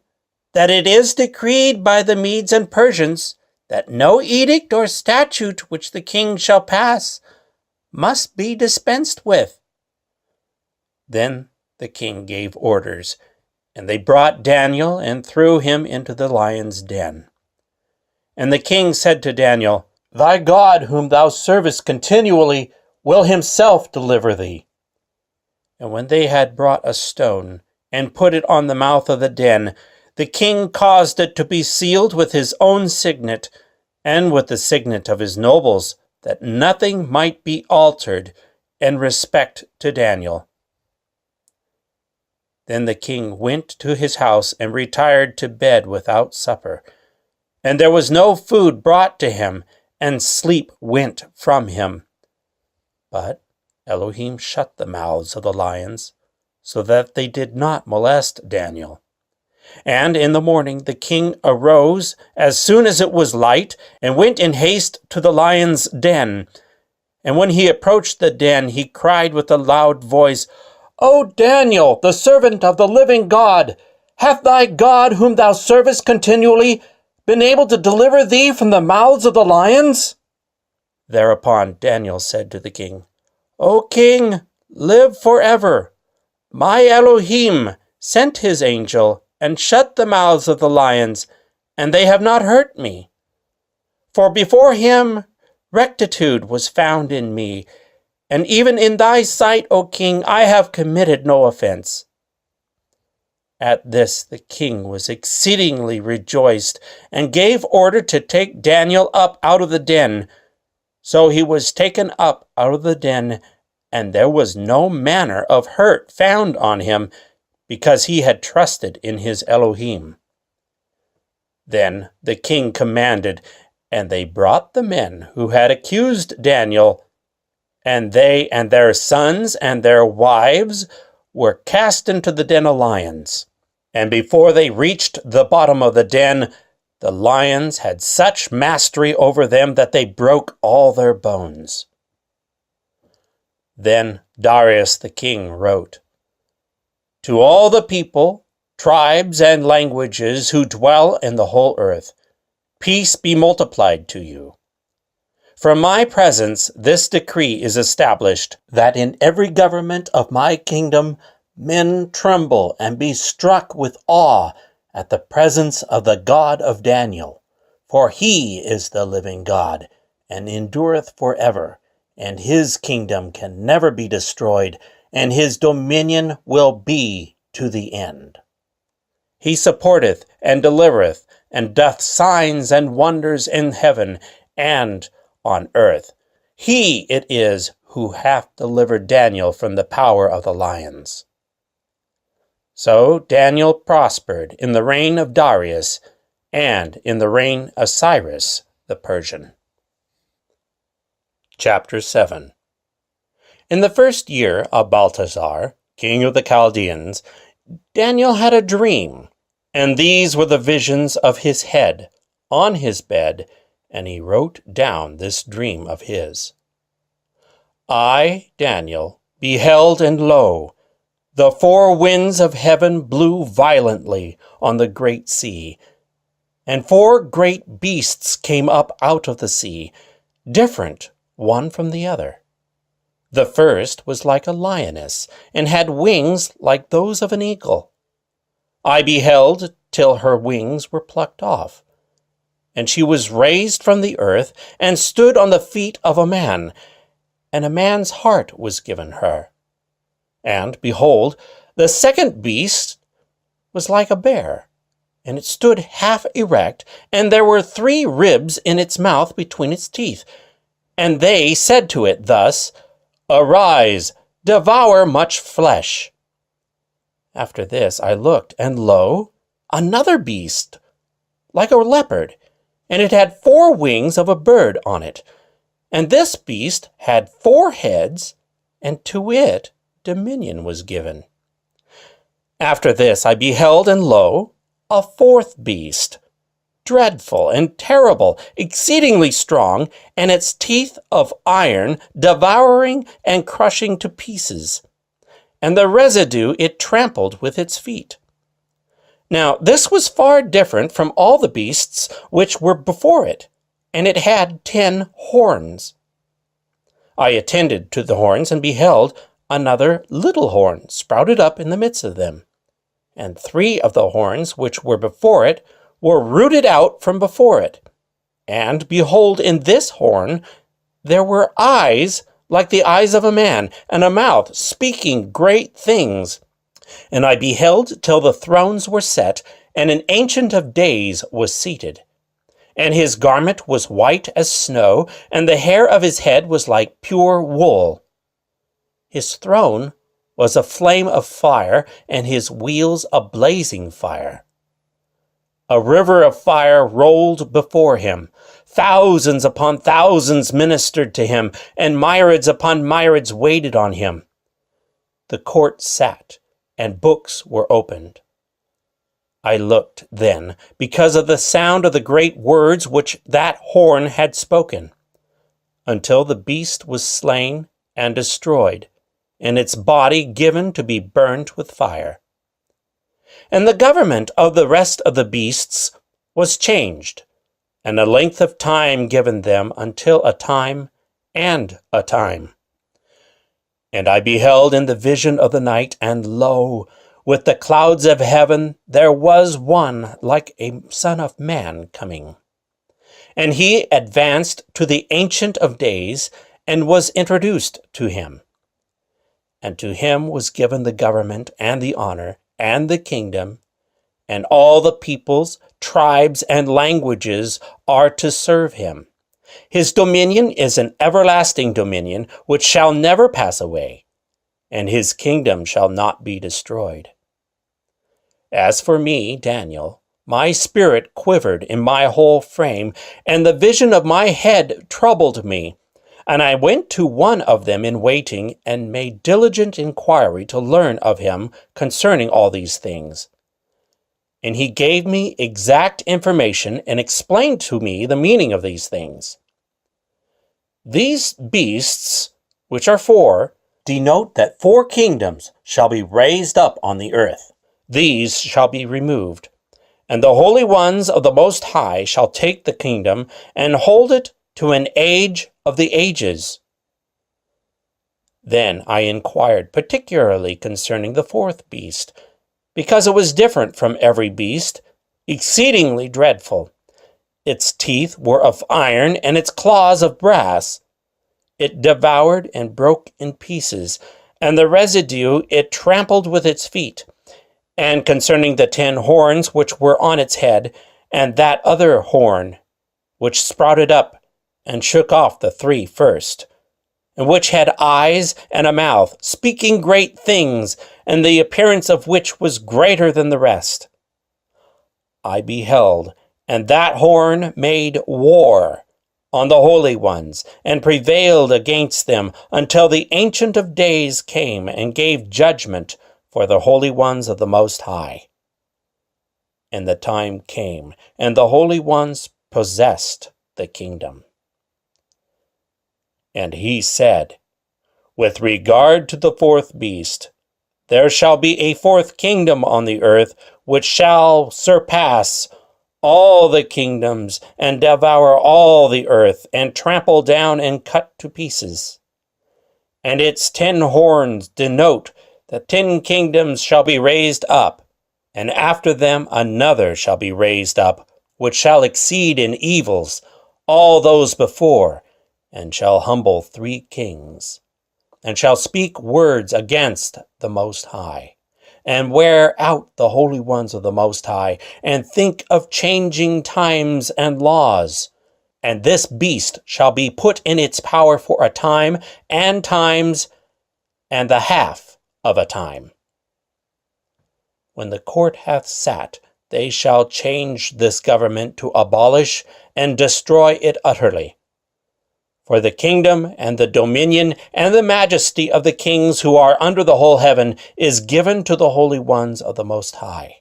Speaker 1: that it is decreed by the Medes and Persians that no edict or statute which the king shall pass must be dispensed with." Then the king gave orders, and they brought Daniel and threw him into the lion's den. And the king said to Daniel, "Thy God, whom thou servest continually, will himself deliver thee." And when they had brought a stone and put it on the mouth of the den, the king caused it to be sealed with his own signet, and with the signet of his nobles, that nothing might be altered in respect to Daniel. Then the king went to his house and retired to bed without supper. And there was no food brought to him, and sleep went from him. But Elohim shut the mouths of the lions, so that they did not molest Daniel. And in the morning the king arose as soon as it was light, and went in haste to the lion's den. And when he approached the den, he cried with a loud voice, "O Daniel, the servant of the living God, hath thy God, whom thou servest continually, been able to deliver thee from the mouths of the lions?" Thereupon Daniel said to the king, "O king, live forever. My Elohim sent his angel and shut the mouths of the lions, and they have not hurt me. For before him rectitude was found in me, and even in thy sight, O king, I have committed no offense." At this the king was exceedingly rejoiced, and gave order to take Daniel up out of the den. So he was taken up out of the den, and there was no manner of hurt found on him, because he had trusted in his Elohim. Then the king commanded, and they brought the men who had accused Daniel, and they and their sons and their wives were cast into the den of lions. And before they reached the bottom of the den, the lions had such mastery over them that they broke all their bones. Then Darius the king wrote, "To all the people, tribes, and languages who dwell in the whole earth, peace be multiplied to you. From my presence this decree is established, that in every government of my kingdom men tremble and be struck with awe at the presence of the God of Daniel. For he is the living God, and endureth forever, and his kingdom can never be destroyed, and his dominion will be to the end. He supporteth and delivereth, and doth signs and wonders in heaven and on earth. He it is who hath delivered Daniel from the power of the lions." So Daniel prospered in the reign of Darius and in the reign of Cyrus the Persian. Chapter 7. In the first year of Belteshazzar, king of the Chaldeans, Daniel had a dream, and these were the visions of his head on his bed, and he wrote down this dream of his. "I, Daniel, beheld, and lo, the four winds of heaven blew violently on the great sea, and four great beasts came up out of the sea, different one from the other. The first was like a lioness, and had wings like those of an eagle. I beheld till her wings were plucked off, and she was raised from the earth, and stood on the feet of a man, and a man's heart was given her. And, behold, the second beast was like a bear, and it stood half erect, and there were 3 ribs in its mouth between its teeth. And they said to it thus, Arise, devour much flesh. After this I looked, and lo, another beast, like a leopard, and it had 4 wings of a bird on it. And this beast had 4 heads, and to it dominion was given. After this I beheld, and lo, a 4th beast, dreadful and terrible, exceedingly strong, and its teeth of iron, devouring and crushing to pieces. And the residue it trampled with its feet. Now this was far different from all the beasts which were before it, and it had 10 horns. I attended to the horns, and beheld another little horn sprouted up in the midst of them. And 3 of the horns which were before it were rooted out from before it. And behold, in this horn there were eyes like the eyes of a man, and a mouth speaking great things. And I beheld till the thrones were set, and an Ancient of Days was seated. And his garment was white as snow, and the hair of his head was like pure wool. His throne was a flame of fire, and his wheels a blazing fire. A river of fire rolled before him. Thousands upon thousands ministered to him, and myriads upon myriads waited on him. The court sat, and books were opened. I looked then, because of the sound of the great words which that horn had spoken, until the beast was slain and destroyed, and its body given to be burnt with fire. And the government of the rest of the beasts was changed, and a length of time given them until a time and a time. And I beheld in the vision of the night, and lo, with the clouds of heaven there was one like a son of man coming. And he advanced to the Ancient of Days, and was introduced to him. And to him was given the government, and the honor, and the kingdom, and all the peoples, tribes, and languages are to serve him. His dominion is an everlasting dominion, which shall never pass away, and his kingdom shall not be destroyed. As for me, Daniel, my spirit quivered in my whole frame, and the vision of my head troubled me. And I went to one of them in waiting, and made diligent inquiry to learn of him concerning all these things. And he gave me exact information, and explained to me the meaning of these things. These beasts, which are 4, denote that 4 kingdoms shall be raised up on the earth. These shall be removed, and the holy ones of the Most High shall take the kingdom and hold it to an age of the ages. Then I inquired particularly concerning the 4th beast, because it was different from every beast, exceedingly dreadful. Its teeth were of iron, and its claws of brass. It devoured and broke in pieces, and the residue it trampled with its feet. And concerning the 10 horns which were on its head, and that other horn, which sprouted up and shook off the 3 first, and which had eyes and a mouth, speaking great things, and the appearance of which was greater than the rest. I beheld, and that horn made war on the holy ones, and prevailed against them, until the Ancient of Days came and gave judgment for the holy ones of the Most High. And the time came, and the holy ones possessed the kingdom. And he said, with regard to the 4th beast, there shall be a 4th kingdom on the earth, which shall surpass all the kingdoms, and devour all the earth, and trample down and cut to pieces. And its 10 horns denote that 10 kingdoms shall be raised up, and after them another shall be raised up, which shall exceed in evils all those before, and shall humble 3 kings, and shall speak words against the Most High, and wear out the holy ones of the Most High, and think of changing times and laws. And this beast shall be put in its power for a time, and times, and the half of a time. When the court hath sat, they shall change this government to abolish and destroy it utterly. For the kingdom and the dominion and the majesty of the kings who are under the whole heaven is given to the holy ones of the Most High.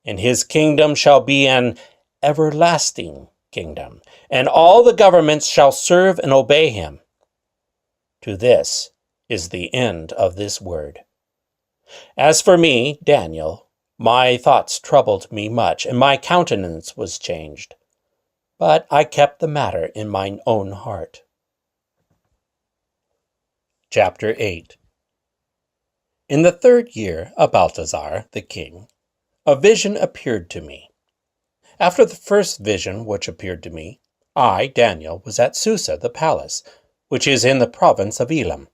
Speaker 1: And his kingdom shall be an everlasting kingdom, and all the governments shall serve and obey him. To this is the end of this word. As for me, Daniel, my thoughts troubled me much, and my countenance was changed. But I kept the matter in mine own heart. Chapter 8. In the 3rd year of Belteshazzar the king, a vision appeared to me. After the first vision which appeared to me, I, Daniel, was at Susa the palace, which is in the province of Elam.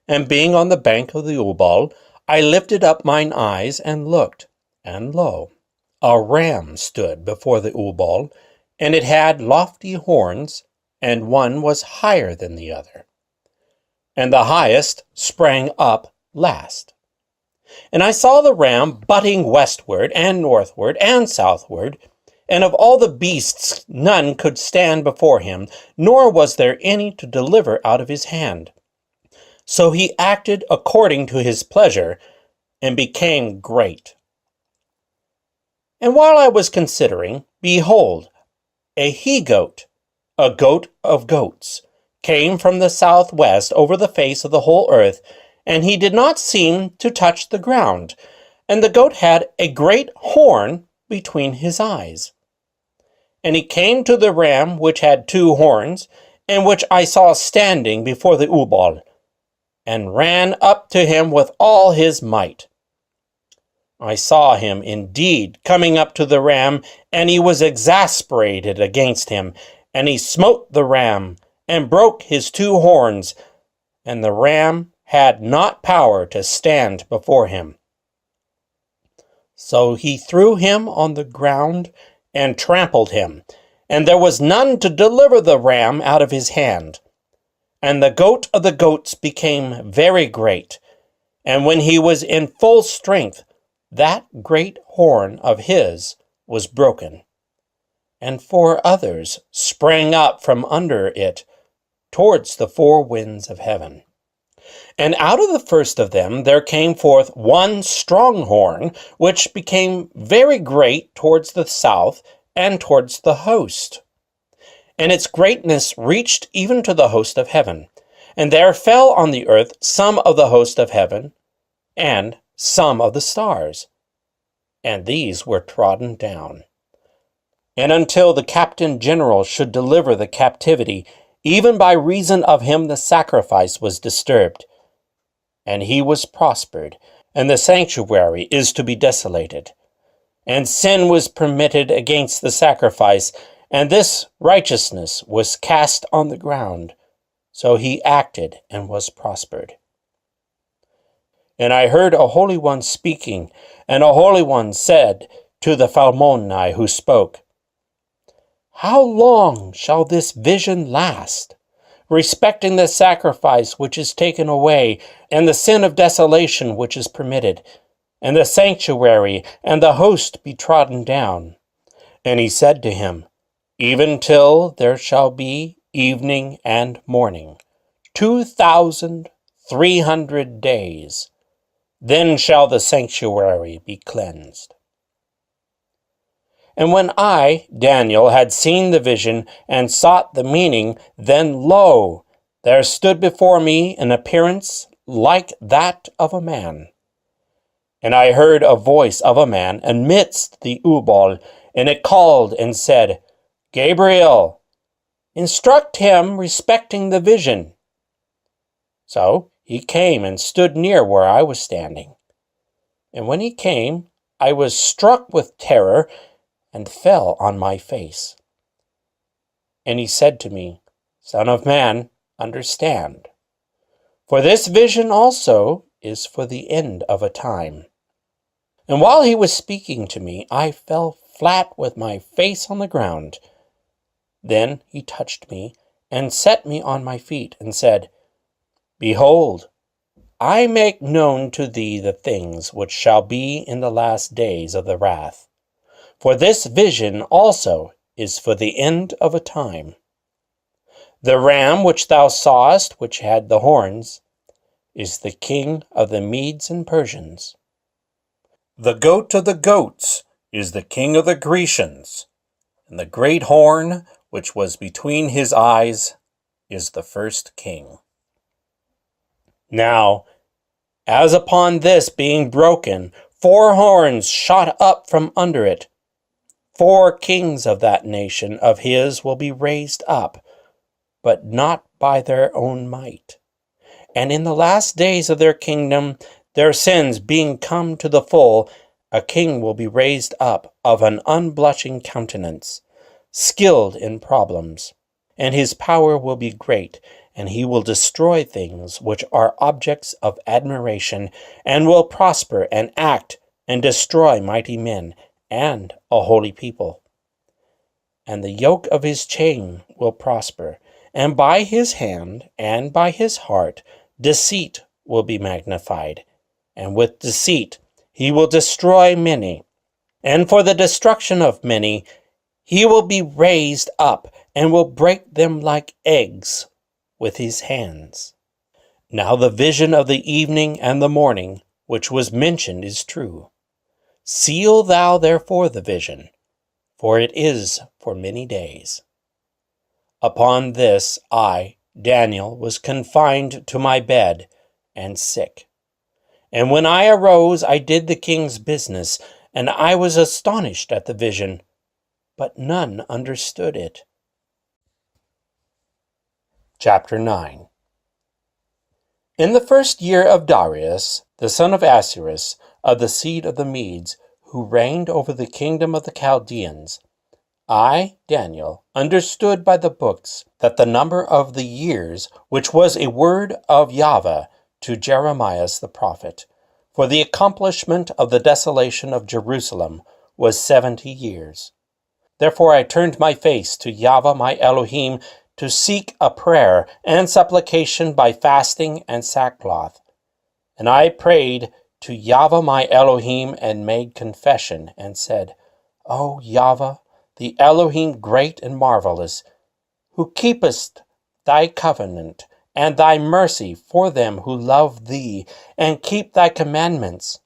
Speaker 1: And being on the bank of the Ubal, I lifted up mine eyes and looked, and lo, a ram stood before the Ubal, and it had lofty horns, and one was higher than the other. And the highest sprang up last. And I saw the ram butting westward and northward and southward, and of all the beasts none could stand before him, nor was there any to deliver out of his hand. So he acted according to his pleasure, and became great. And while I was considering, behold, a he-goat, a goat of goats, came from the southwest over the face of the whole earth, and he did not seem to touch the ground, and the goat had a great horn between his eyes. And he came to the ram which had 2 horns, and which I saw standing before the Ubal, and ran up to him with all his might. I saw him indeed coming up to the ram, and he was exasperated against him, and he smote the ram, and broke his 2 horns, and the ram had not power to stand before him. So he threw him on the ground, and trampled him, and there was none to deliver the ram out of his hand. And the goat of the goats became very great, and when he was in full strength, that great horn of his was broken. And 4 others sprang up from under it towards the 4 winds of heaven. And out of the first of them there came forth one strong horn, which became very great towards the south and towards the host. And its greatness reached even to the host of heaven. And there fell on the earth some of the host of heaven, and some of the stars, and these were trodden down. And until the captain general should deliver the captivity, even by reason of him the sacrifice was disturbed, and he was prospered, and the sanctuary is to be desolated. And sin was permitted against the sacrifice, and this righteousness was cast on the ground. So he acted and was prospered. And I heard a holy one speaking, and a holy one said to the Falmoni who spoke, How long shall this vision last, respecting the sacrifice which is taken away, and the sin of desolation which is permitted, and the sanctuary and the host be trodden down? And he said to him, Even till there shall be evening and morning, 2,300 days. Then shall the sanctuary be cleansed. And when I, Daniel, had seen the vision and sought the meaning, then lo, there stood before me an appearance like that of a man. And I heard a voice of a man amidst the Ubal, and it called and said, Gabriel, instruct him respecting the vision. So he came and stood near where I was standing. And when he came, I was struck with terror and fell on my face. And he said to me, Son of man, understand. For this vision also is for the end of a time. And while he was speaking to me, I fell flat with my face on the ground. Then he touched me and set me on my feet and said, Behold, I make known to thee the things which shall be in the last days of the wrath. For this vision also is for the end of a time. The ram which thou sawest, which had the horns, is the king of the Medes and Persians. The goat of the goats is the king of the Grecians, and the great horn which was between his eyes is the first king. Now, as upon this being broken, 4 horns shot up from under it. 4 kings of that nation of his will be raised up, but not by their own might. And in the last days of their kingdom, their sins being come to the full, a king will be raised up of an unblushing countenance, skilled in problems, and his power will be great, and he will destroy things which are objects of admiration, and will prosper and act and destroy mighty men and a holy people. And the yoke of his chain will prosper, and by his hand and by his heart deceit will be magnified, and with deceit he will destroy many, and for the destruction of many he will be raised up, and will break them like eggs with his hands. Now the vision of the evening and the morning, which was mentioned, is true. Seal thou therefore the vision, for it is for many days. Upon this I, Daniel, was confined to my bed and sick. And when I arose, I did the king's business, and I was astonished at the vision, but none understood it. Chapter 9. In the first year of Darius, the son of Ahasuerus, of the seed of the Medes, who reigned over the kingdom of the Chaldeans, I, Daniel, understood by the books that the number of the years, which was a word of Yahweh to Jeremiah the prophet, for the accomplishment of the desolation of Jerusalem, was 70 years. Therefore I turned my face to Yahweh my Elohim to seek a prayer and supplication by fasting and sackcloth. And I prayed to Yahweh my Elohim and made confession and said, O Yahweh, the Elohim great and marvelous, who keepest thy covenant and thy mercy for them who love thee and keep thy commandments.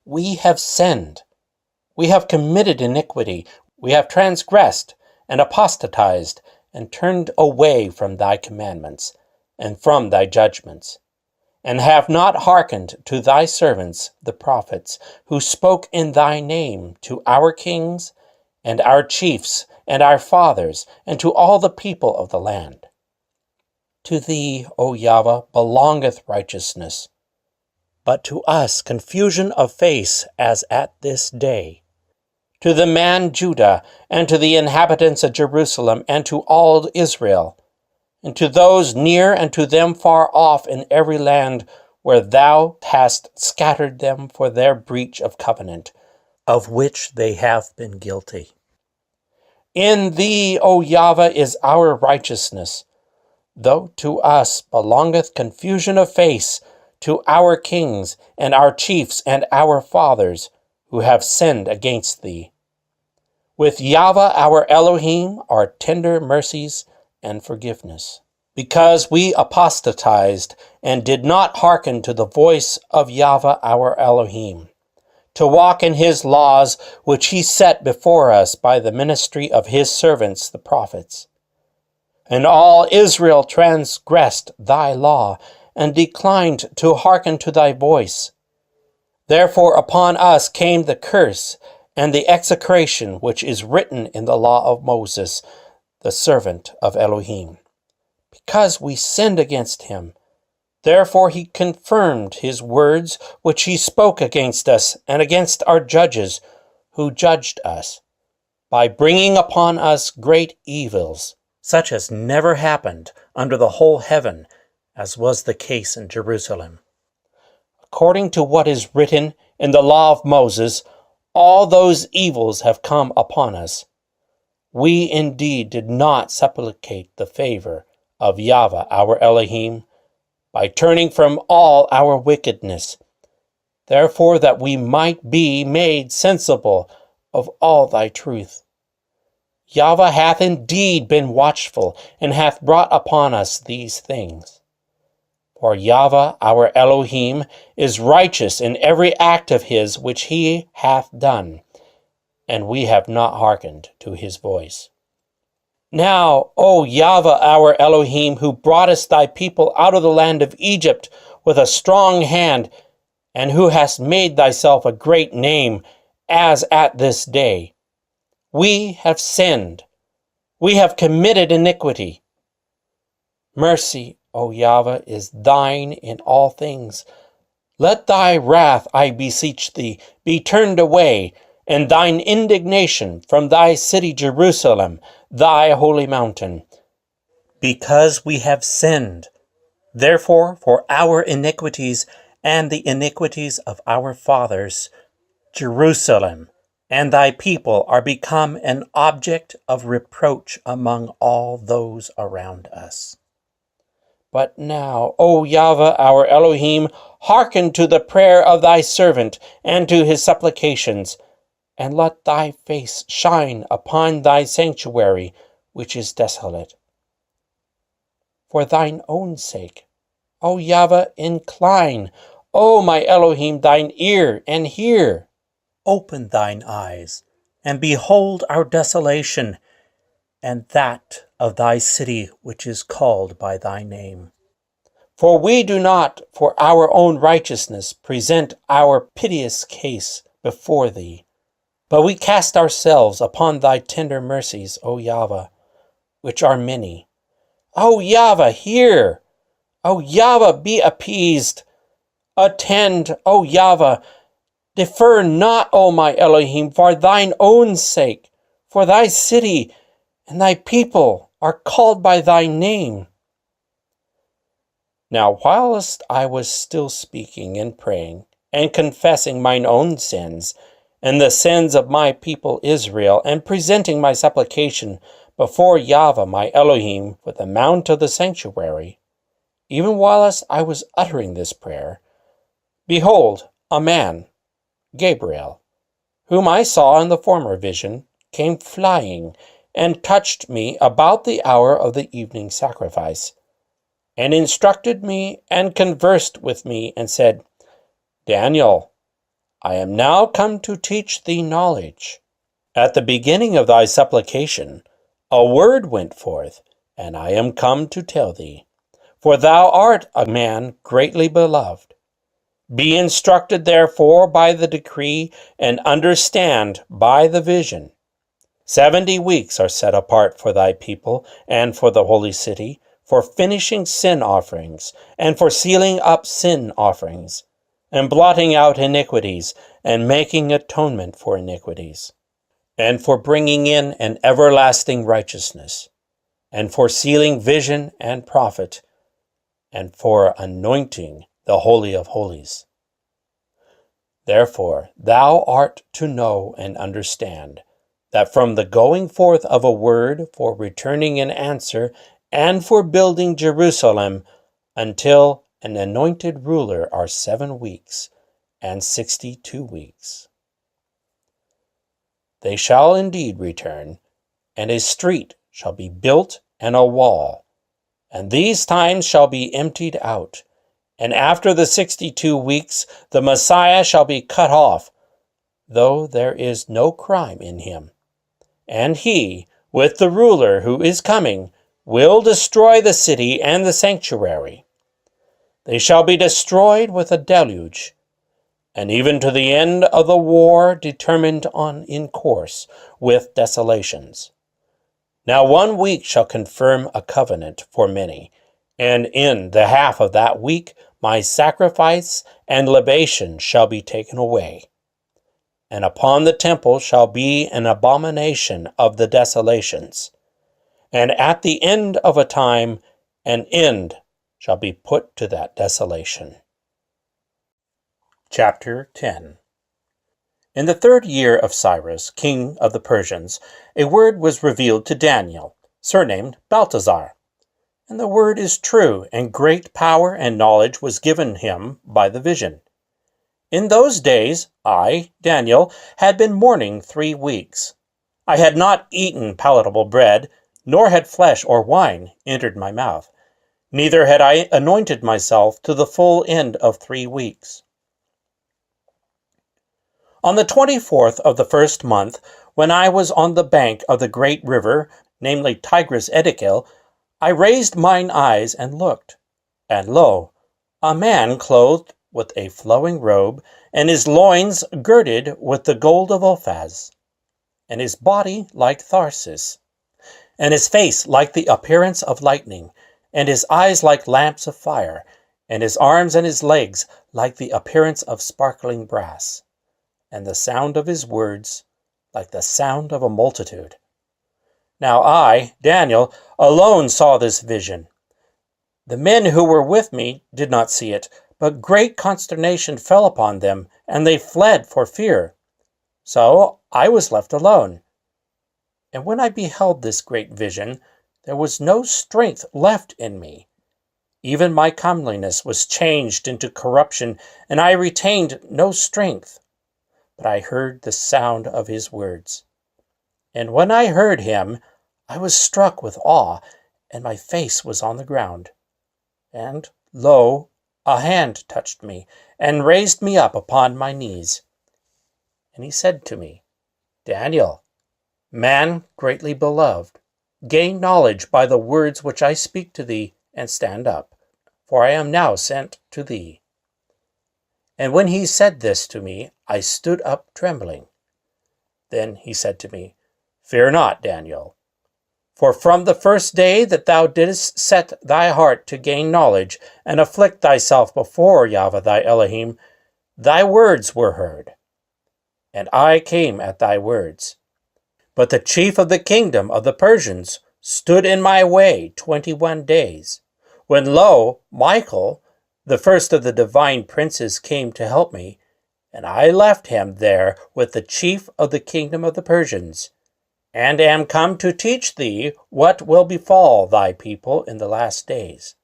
Speaker 1: We have sinned. We have committed iniquity. We have transgressed and apostatized and turned away from thy commandments. and from thy judgments, and have not hearkened to thy servants the prophets, who spoke in thy name to our kings, and our chiefs, and our fathers, and to all the people of the land. To thee, O Yahweh, belongeth righteousness, but to us confusion of face as at this day. To the man Judah, and to the inhabitants of Jerusalem, and to all Israel, and to those near and to them far off in every land where thou hast scattered them for their breach of covenant, of which they have been guilty. In thee, O Yahweh, is our righteousness, though to us belongeth confusion of face, to our kings and our chiefs and our fathers, who have sinned against thee. With Yahweh our Elohim are tender mercies and forgiveness, because we apostatized and did not hearken to the voice of Yahweh our Elohim, to walk in his laws which he set before us by the ministry of his servants the prophets. And all Israel transgressed thy law, and declined to hearken to thy voice. Therefore upon us came the curse and the execration which is written in the law of Moses, the servant of Elohim. Because we sinned against him, therefore he confirmed his words which he spoke against us and against our judges who judged us, by bringing upon us great evils, such as never happened under the whole heaven, as was the case in Jerusalem. According to what is written in the law of Moses, all those evils have come upon us. We indeed did not supplicate the favor of Yahweh our Elohim, by turning from all our wickedness, therefore that we might be made sensible of all thy truth. Yahweh hath indeed been watchful, and hath brought upon us these things. For Yahweh our Elohim is righteous in every act of his which he hath done, and we have not hearkened to his voice. Now, O Yahweh our Elohim, who broughtest thy people out of the land of Egypt with a strong hand, and who hast made thyself a great name, as at this day, we have sinned, we have committed iniquity. Mercy, O Yahweh, is thine in all things. Let thy wrath, I beseech thee, be turned away, and thine indignation from thy city Jerusalem, thy holy mountain, because we have sinned. Therefore, for our iniquities and the iniquities of our fathers, Jerusalem and thy people are become an object of reproach among all those around us. But now, O Yahweh our Elohim, hearken to the prayer of thy servant and to his supplications, and let thy face shine upon thy sanctuary, which is desolate. For thine own sake, O Yahweh, incline, O my Elohim, thine ear, and hear. Open thine eyes, and behold our desolation, and that of thy city which is called by thy name. For we do not, for our own righteousness, present our piteous case before thee, but we cast ourselves upon thy tender mercies, O Yahweh, which are many. O Yahweh, hear! O Yahweh, be appeased! Attend, O Yahweh! Defer not, O my Elohim, for thine own sake, for thy city and thy people are called by thy name. Now whilst I was still speaking and praying, and confessing mine own sins, and the sins of my people Israel, and presenting my supplication before Yahweh my Elohim with the mount of the sanctuary, even whilst I was uttering this prayer, behold, a man, Gabriel, whom I saw in the former vision, came flying, and touched me about the hour of the evening sacrifice, and instructed me, and conversed with me, and said, Daniel, I am now come to teach thee knowledge. At the beginning of thy supplication, a word went forth, and I am come to tell thee. for thou art a man greatly beloved. Be instructed therefore by the decree, and understand by the vision. 70 weeks are set apart for thy people, and for the holy city, for finishing sin offerings, and for sealing up sin offerings, and blotting out iniquities, and making atonement for iniquities, and for bringing in an everlasting righteousness, and for sealing vision and prophet, and for anointing the Holy of Holies. Therefore thou art to know and understand, that from the going forth of a word for returning an answer, and for building Jerusalem, until an anointed ruler are 7 weeks, and 62 weeks. They shall indeed return, and a street shall be built and a wall, and these times shall be emptied out. And after the 62 weeks the Messiah shall be cut off, though there is no crime in him. And he, with the ruler who is coming, will destroy the city and the sanctuary. They shall be destroyed with a deluge, and even to the end of the war determined on in course, with desolations. Now 1 week shall confirm a covenant for many, and in the half of that week my sacrifice and libation shall be taken away. And upon the temple shall be an abomination of the desolations. And at the end of a time an end shall be put to that desolation. Chapter 10. In the 3rd year of Cyrus, king of the Persians, a word was revealed to Daniel, surnamed Belteshazzar. And the word is true, and great power and knowledge was given him by the vision. In those days, I, Daniel, had been mourning 3 weeks. I had not eaten palatable bread, nor had flesh or wine entered my mouth. Neither had I anointed myself to the full end of 3 weeks. On the 24th of the 1st month, when I was on the bank of the great river, namely Tigris Edekil, I raised mine eyes and looked, and lo, a man clothed with a flowing robe, and his loins girded with the gold of Ophaz, and his body like Tharsis, and his face like the appearance of lightning, and his eyes like lamps of fire, and his arms and his legs like the appearance of sparkling brass, and the sound of his words like the sound of a multitude. Now I, Daniel, alone saw this vision. The men who were with me did not see it, but great consternation fell upon them, and they fled for fear. So I was left alone. And when I beheld this great vision, there was no strength left in me. Even my comeliness was changed into corruption, and I retained no strength. But I heard the sound of his words. And when I heard him, I was struck with awe, and my face was on the ground. And, lo, a hand touched me, and raised me up upon my knees. And he said to me, Daniel, man greatly beloved, gain knowledge by the words which I speak to thee, and stand up, for I am now sent to thee. And when he said this to me, I stood up trembling. Then he said to me, Fear not, Daniel, for from the first day that thou didst set thy heart to gain knowledge, and afflict thyself before Yahweh thy Elohim, thy words were heard. And I came at thy words. But the chief of the kingdom of the Persians stood in my way 21 days, when lo, Michael, the first of the divine princes, came to help me, and I left him there with the chief of the kingdom of the Persians, and am come to teach thee what will befall thy people in the last days,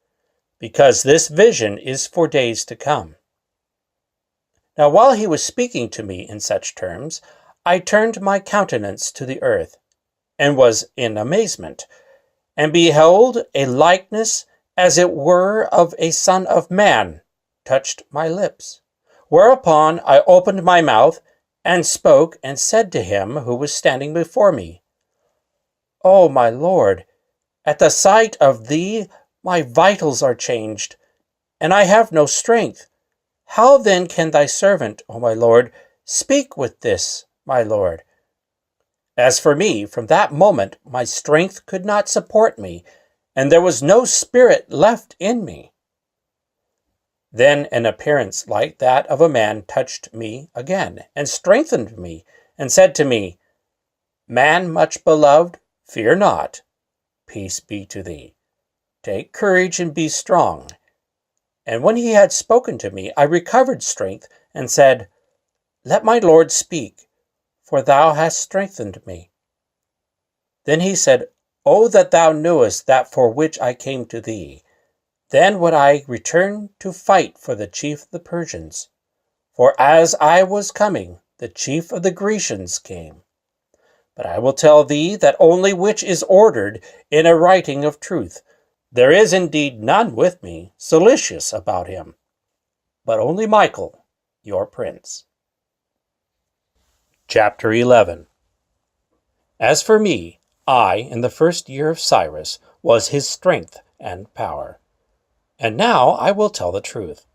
Speaker 1: because this vision is for days to come. Now while he was speaking to me in such terms, I turned my countenance to the earth, and was in amazement, and beheld a likeness as it were of a son of man, touched my lips. Whereupon I opened my mouth, and spoke, and said to him who was standing before me, O my Lord, at the sight of thee My vitals are changed, and I have no strength. How then can thy servant, O my Lord, speak with this, my Lord? As for me, from that moment my strength could not support me, and there was no spirit left in me. Then an appearance like that of a man touched me again, and strengthened me, and said to me, Man much beloved, fear not. Peace be to thee. Take courage and be strong. And when he had spoken to me, I recovered strength, and said, Let my Lord speak, for thou hast strengthened me. Then he said, O that thou knewest that for which I came to thee! Then would I return to fight for the chief of the Persians. For as I was coming, the chief of the Grecians came. But I will tell thee that only which is ordered in a writing of truth. There is indeed none with me solicitous about him, but only Michael, your prince. Chapter 11. As for me, I, in the first year of Cyrus, was his strength and power. And now I will tell the truth.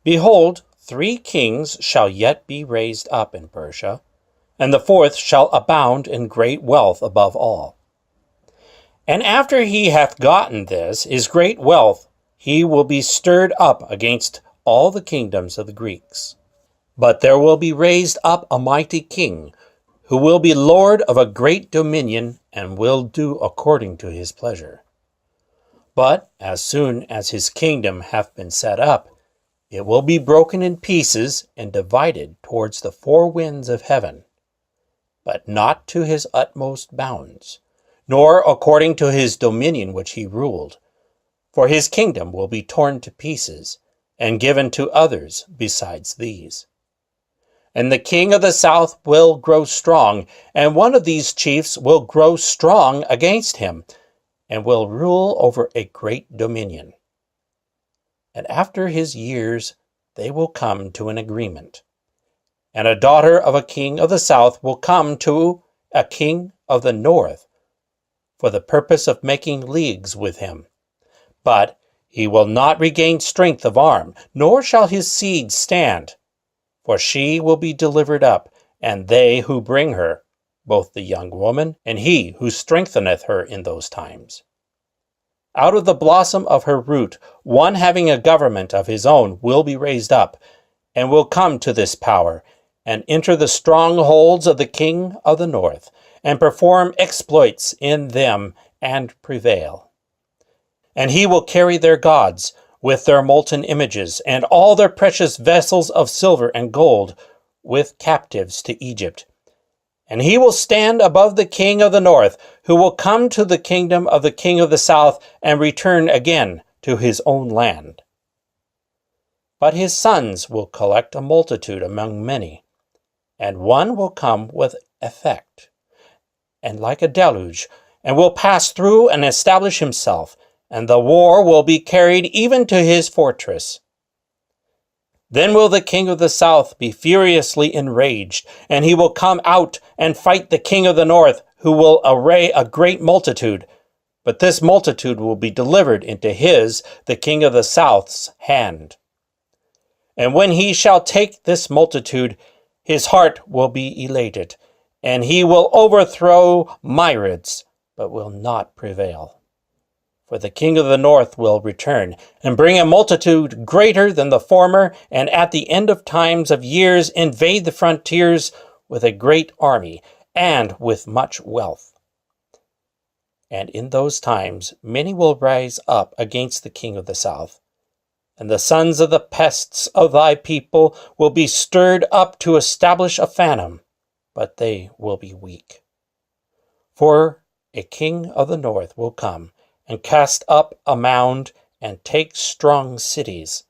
Speaker 1: Behold, 3 kings shall yet be raised up in Persia, and the 4th shall abound in great wealth above all. And after he hath gotten this, his great wealth, he will be stirred up against all the kingdoms of the Greeks. But there will be raised up a mighty king, who will be lord of a great dominion, and will do according to his pleasure. But as soon as his kingdom hath been set up, it will be broken in pieces and divided towards the 4 winds of heaven, but not to his utmost bounds, nor according to his dominion which he ruled. For his kingdom will be torn to pieces, and given to others besides these. And the king of the south will grow strong, and one of these chiefs will grow strong against him, and will rule over a great dominion. And after his years they will come to an agreement. And a daughter of a king of the south will come to a king of the north, for the purpose of making leagues with him. But he will not regain strength of arm, nor shall his seed stand. For she will be delivered up, and they who bring her, both the young woman and he who strengtheneth her in those times. Out of the blossom of her root, one having a government of his own will be raised up, and will come to this power, and enter the strongholds of the king of the north, and perform exploits in them, and prevail. And he will carry their gods, with their molten images, and all their precious vessels of silver and gold, with captives to Egypt. And he will stand above the king of the north, who will come to the kingdom of the king of the south, and return again to his own land. But his sons will collect a multitude among many, and one will come with effect, and like a deluge, and will pass through and establish himself, and the war will be carried even to his fortress. Then will the king of the south be furiously enraged, and he will come out and fight the king of the north, who will array a great multitude. But this multitude will be delivered into his, the king of the south's, hand. And when he shall take this multitude, his heart will be elated, and he will overthrow myriads, but will not prevail. For the king of the north will return, and bring a multitude greater than the former, and at the end of times of years invade the frontiers with a great army, and with much wealth. And in those times many will rise up against the king of the south, and the sons of the pests of thy people will be stirred up to establish a phantom, but they will be weak. For a king of the north will come, and cast up a mound, and take strong cities.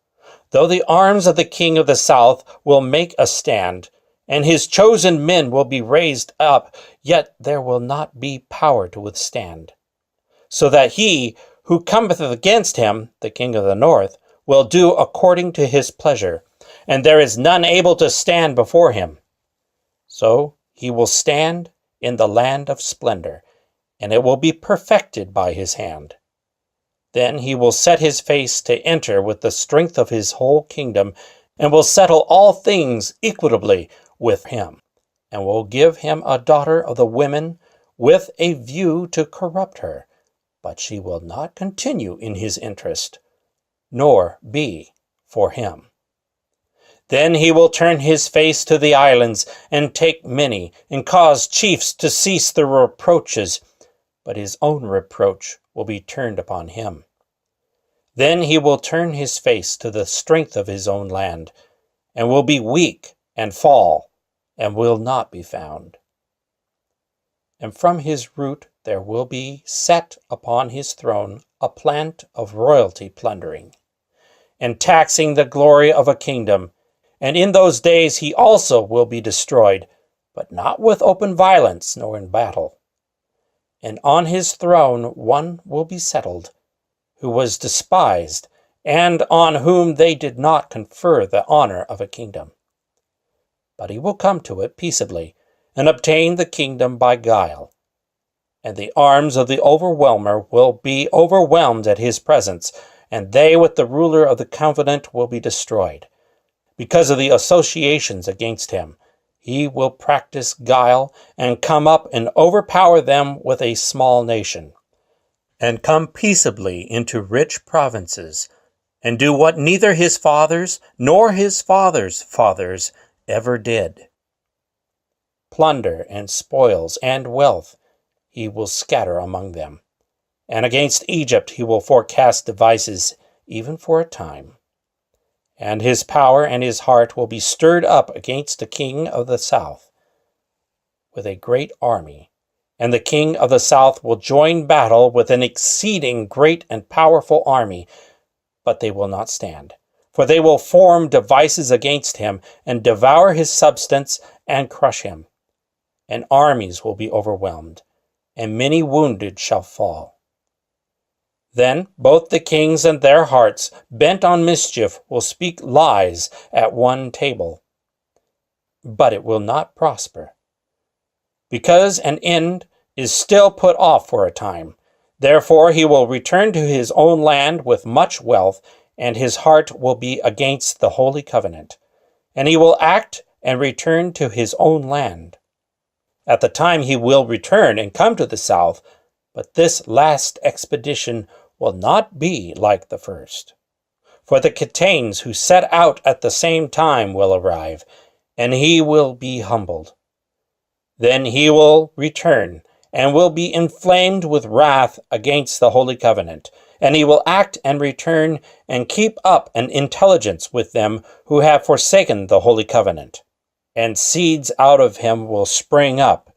Speaker 1: Though the arms of the king of the south will make a stand, and his chosen men will be raised up, yet there will not be power to withstand. So that he who cometh against him, the king of the north, will do according to his pleasure, and there is none able to stand before him. So he will stand in the land of splendor, and it will be perfected by his hand. Then he will set his face to enter with the strength of his whole kingdom, and will settle all things equitably with him, and will give him a daughter of the women with a view to corrupt her. But she will not continue in his interest, nor be for him. Then he will turn his face to the islands, and take many, and cause chiefs to cease their reproaches, but his own reproach will be turned upon him. Then he will turn his face to the strength of his own land, and will be weak and fall, and will not be found. And from his root there will be set upon his throne a plant of royalty plundering, and taxing the glory of a kingdom. And in those days he also will be destroyed, but not with open violence, nor in battle. And on his throne one will be settled, who was despised, and on whom they did not confer the honor of a kingdom. But he will come to it peaceably, and obtain the kingdom by guile. And the arms of the overwhelmer will be overwhelmed at his presence, and they with the ruler of the covenant will be destroyed. Because of the associations against him, he will practice guile, and come up and overpower them with a small nation, and come peaceably into rich provinces, and do what neither his fathers nor his fathers' fathers ever did. Plunder and spoils and wealth he will scatter among them, and against Egypt he will forecast devices even for a time. And his power and his heart will be stirred up against the king of the south with a great army, and the king of the south will join battle with an exceeding great and powerful army, but they will not stand, for they will form devices against him, and devour his substance, and crush him. And armies will be overwhelmed, and many wounded shall fall. Then both the kings and their hearts, bent on mischief, will speak lies at one table, but it will not prosper, because an end is still put off for a time. Therefore he will return to his own land with much wealth, and his heart will be against the holy covenant, and he will act and return to his own land. At the time he will return and come to the south, but this last expedition will not be like the first. For the Chetains who set out at the same time will arrive, and he will be humbled. Then he will return, and will be inflamed with wrath against the holy covenant, and he will act and return, and keep up an intelligence with them who have forsaken the holy covenant. And seeds out of him will spring up,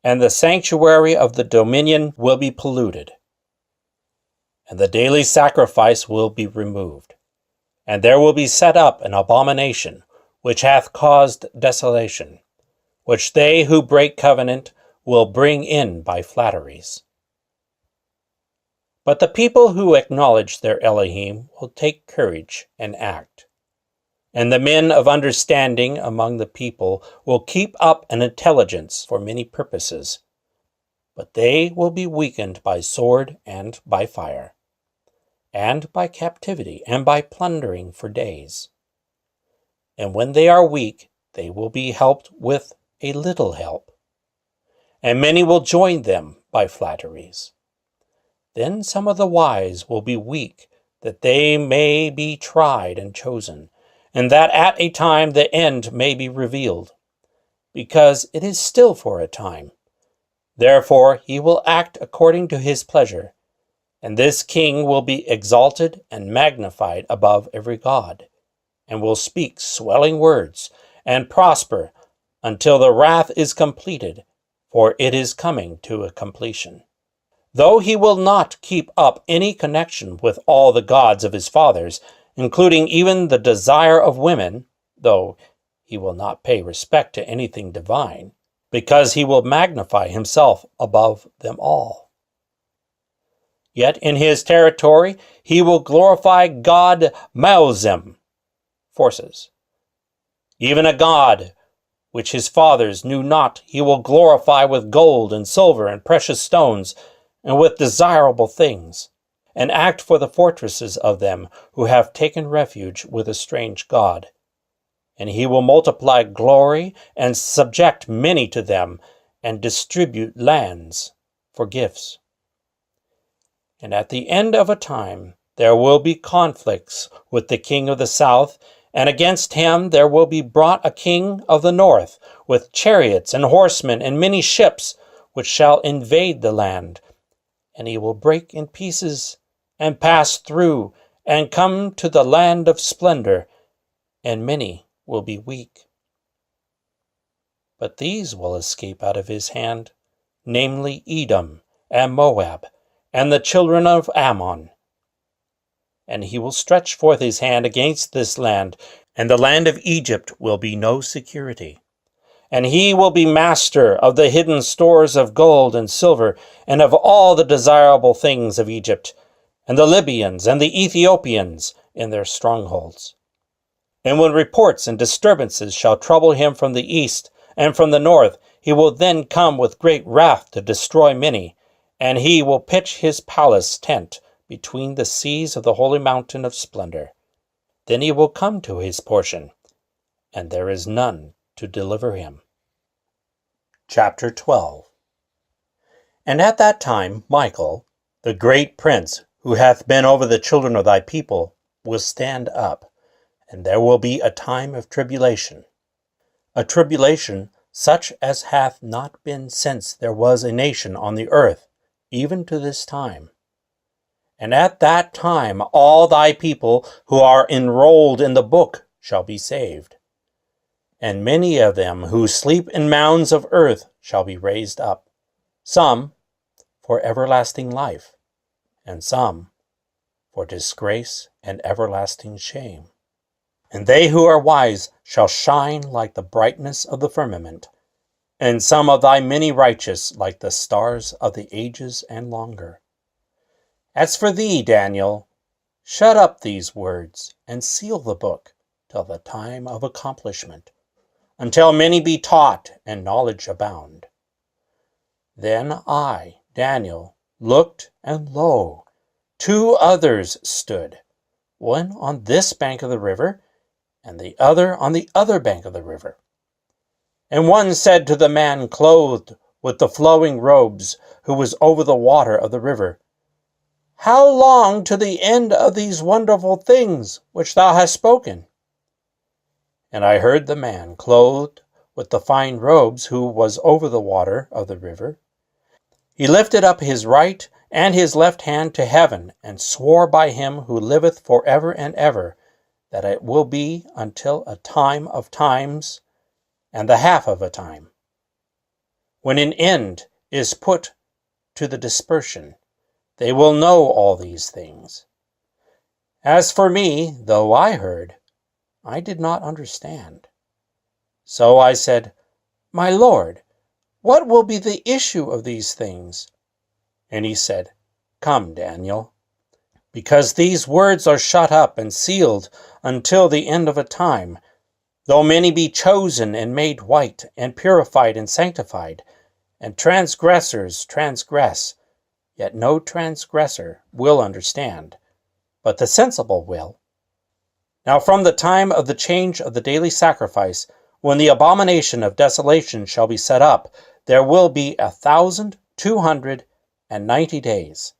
Speaker 1: and the sanctuary of the dominion will be polluted. And the daily sacrifice will be removed, and there will be set up an abomination, which hath caused desolation, which they who break covenant will bring in by flatteries. But the people who acknowledge their Elohim will take courage and act. And the men of understanding among the people will keep up an intelligence for many purposes, but they will be weakened by sword and by fire, and by captivity, and by plundering for days. And when they are weak, they will be helped with a little help, and many will join them by flatteries. Then some of the wise will be weak, that they may be tried and chosen, and that at a time the end may be revealed, because it is still for a time. Therefore he will act according to his pleasure, and this king will be exalted and magnified above every god, and will speak swelling words, and prosper until the wrath is completed, for it is coming to a completion. Though he will not keep up any connection with all the gods of his fathers, including even the desire of women, though he will not pay respect to anything divine, because he will magnify himself above them all. Yet in his territory he will glorify God Maozim, forces. Even a god which his fathers knew not he will glorify with gold and silver and precious stones, and with desirable things. and act for the fortresses of them who have taken refuge with a strange god. And he will multiply glory and subject many to them, and distribute lands for gifts. And at the end of a time there will be conflicts with the king of the south, and against him there will be brought a king of the north, with chariots and horsemen and many ships, which shall invade the land. And he will break in pieces, and pass through, and come to the land of splendor, and many will be weak. But these will escape out of his hand, namely Edom and Moab, and the children of Ammon. And he will stretch forth his hand against this land, and the land of Egypt will be no security. And he will be master of the hidden stores of gold and silver, and of all the desirable things of Egypt, and the Libyans and the Ethiopians in their strongholds. And when reports and disturbances shall trouble him from the east and from the north, he will then come with great wrath to destroy many, and he will pitch his palace tent between the seas of the holy mountain of splendor. Then he will come to his portion, and there is none to deliver him. Chapter 12. And at that time Michael, the great prince, who hath been over the children of thy people, will stand up, and there will be a time of tribulation, a tribulation such as hath not been since there was a nation on the earth, even to this time. And at that time all thy people who are enrolled in the book shall be saved. And many of them who sleep in mounds of earth shall be raised up, some for everlasting life, and some for disgrace and everlasting shame. And they who are wise shall shine like the brightness of the firmament, and some of thy many righteous like the stars of the ages and longer. As for thee, Daniel, shut up these words, and seal the book till the time of accomplishment, until many be taught and knowledge abound. Then I, Daniel, looked, and lo, two others stood, one on this bank of the river, and the other on the other bank of the river. And one said to the man clothed with the flowing robes, who was over the water of the river, How long to the end of these wonderful things which thou hast spoken? And I heard the man clothed with the fine robes, who was over the water of the river. He lifted up his right and his left hand to heaven, and swore by him who liveth for ever and ever, that it will be until a time of times, and the half of a time, when an end is put to the dispersion. They will know all these things. As for me, though I heard, I did not understand. So I said, My Lord, what will be the issue of these things? And he said, Come, Daniel, because these words are shut up and sealed until the end of a time. Though many be chosen and made white, and purified and sanctified, and transgressors transgress, yet no transgressor will understand, but the sensible will. Now from the time of the change of the daily sacrifice, when the abomination of desolation shall be set up, there will be 1,290 days.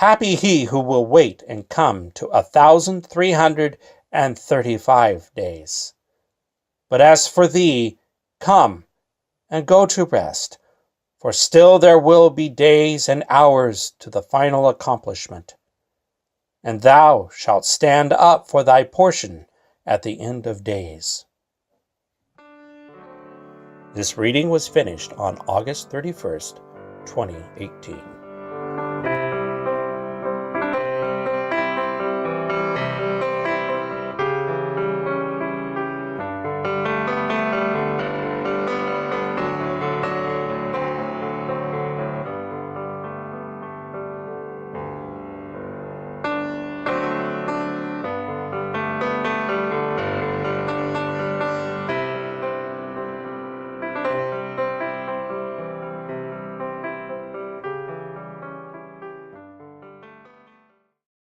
Speaker 1: Happy he who will wait and come to 1,335 days. But as for thee, come and go to rest, for still there will be days and hours to the final accomplishment. And thou shalt stand up for thy portion at the end of days. This reading was finished on August 31st, 2018.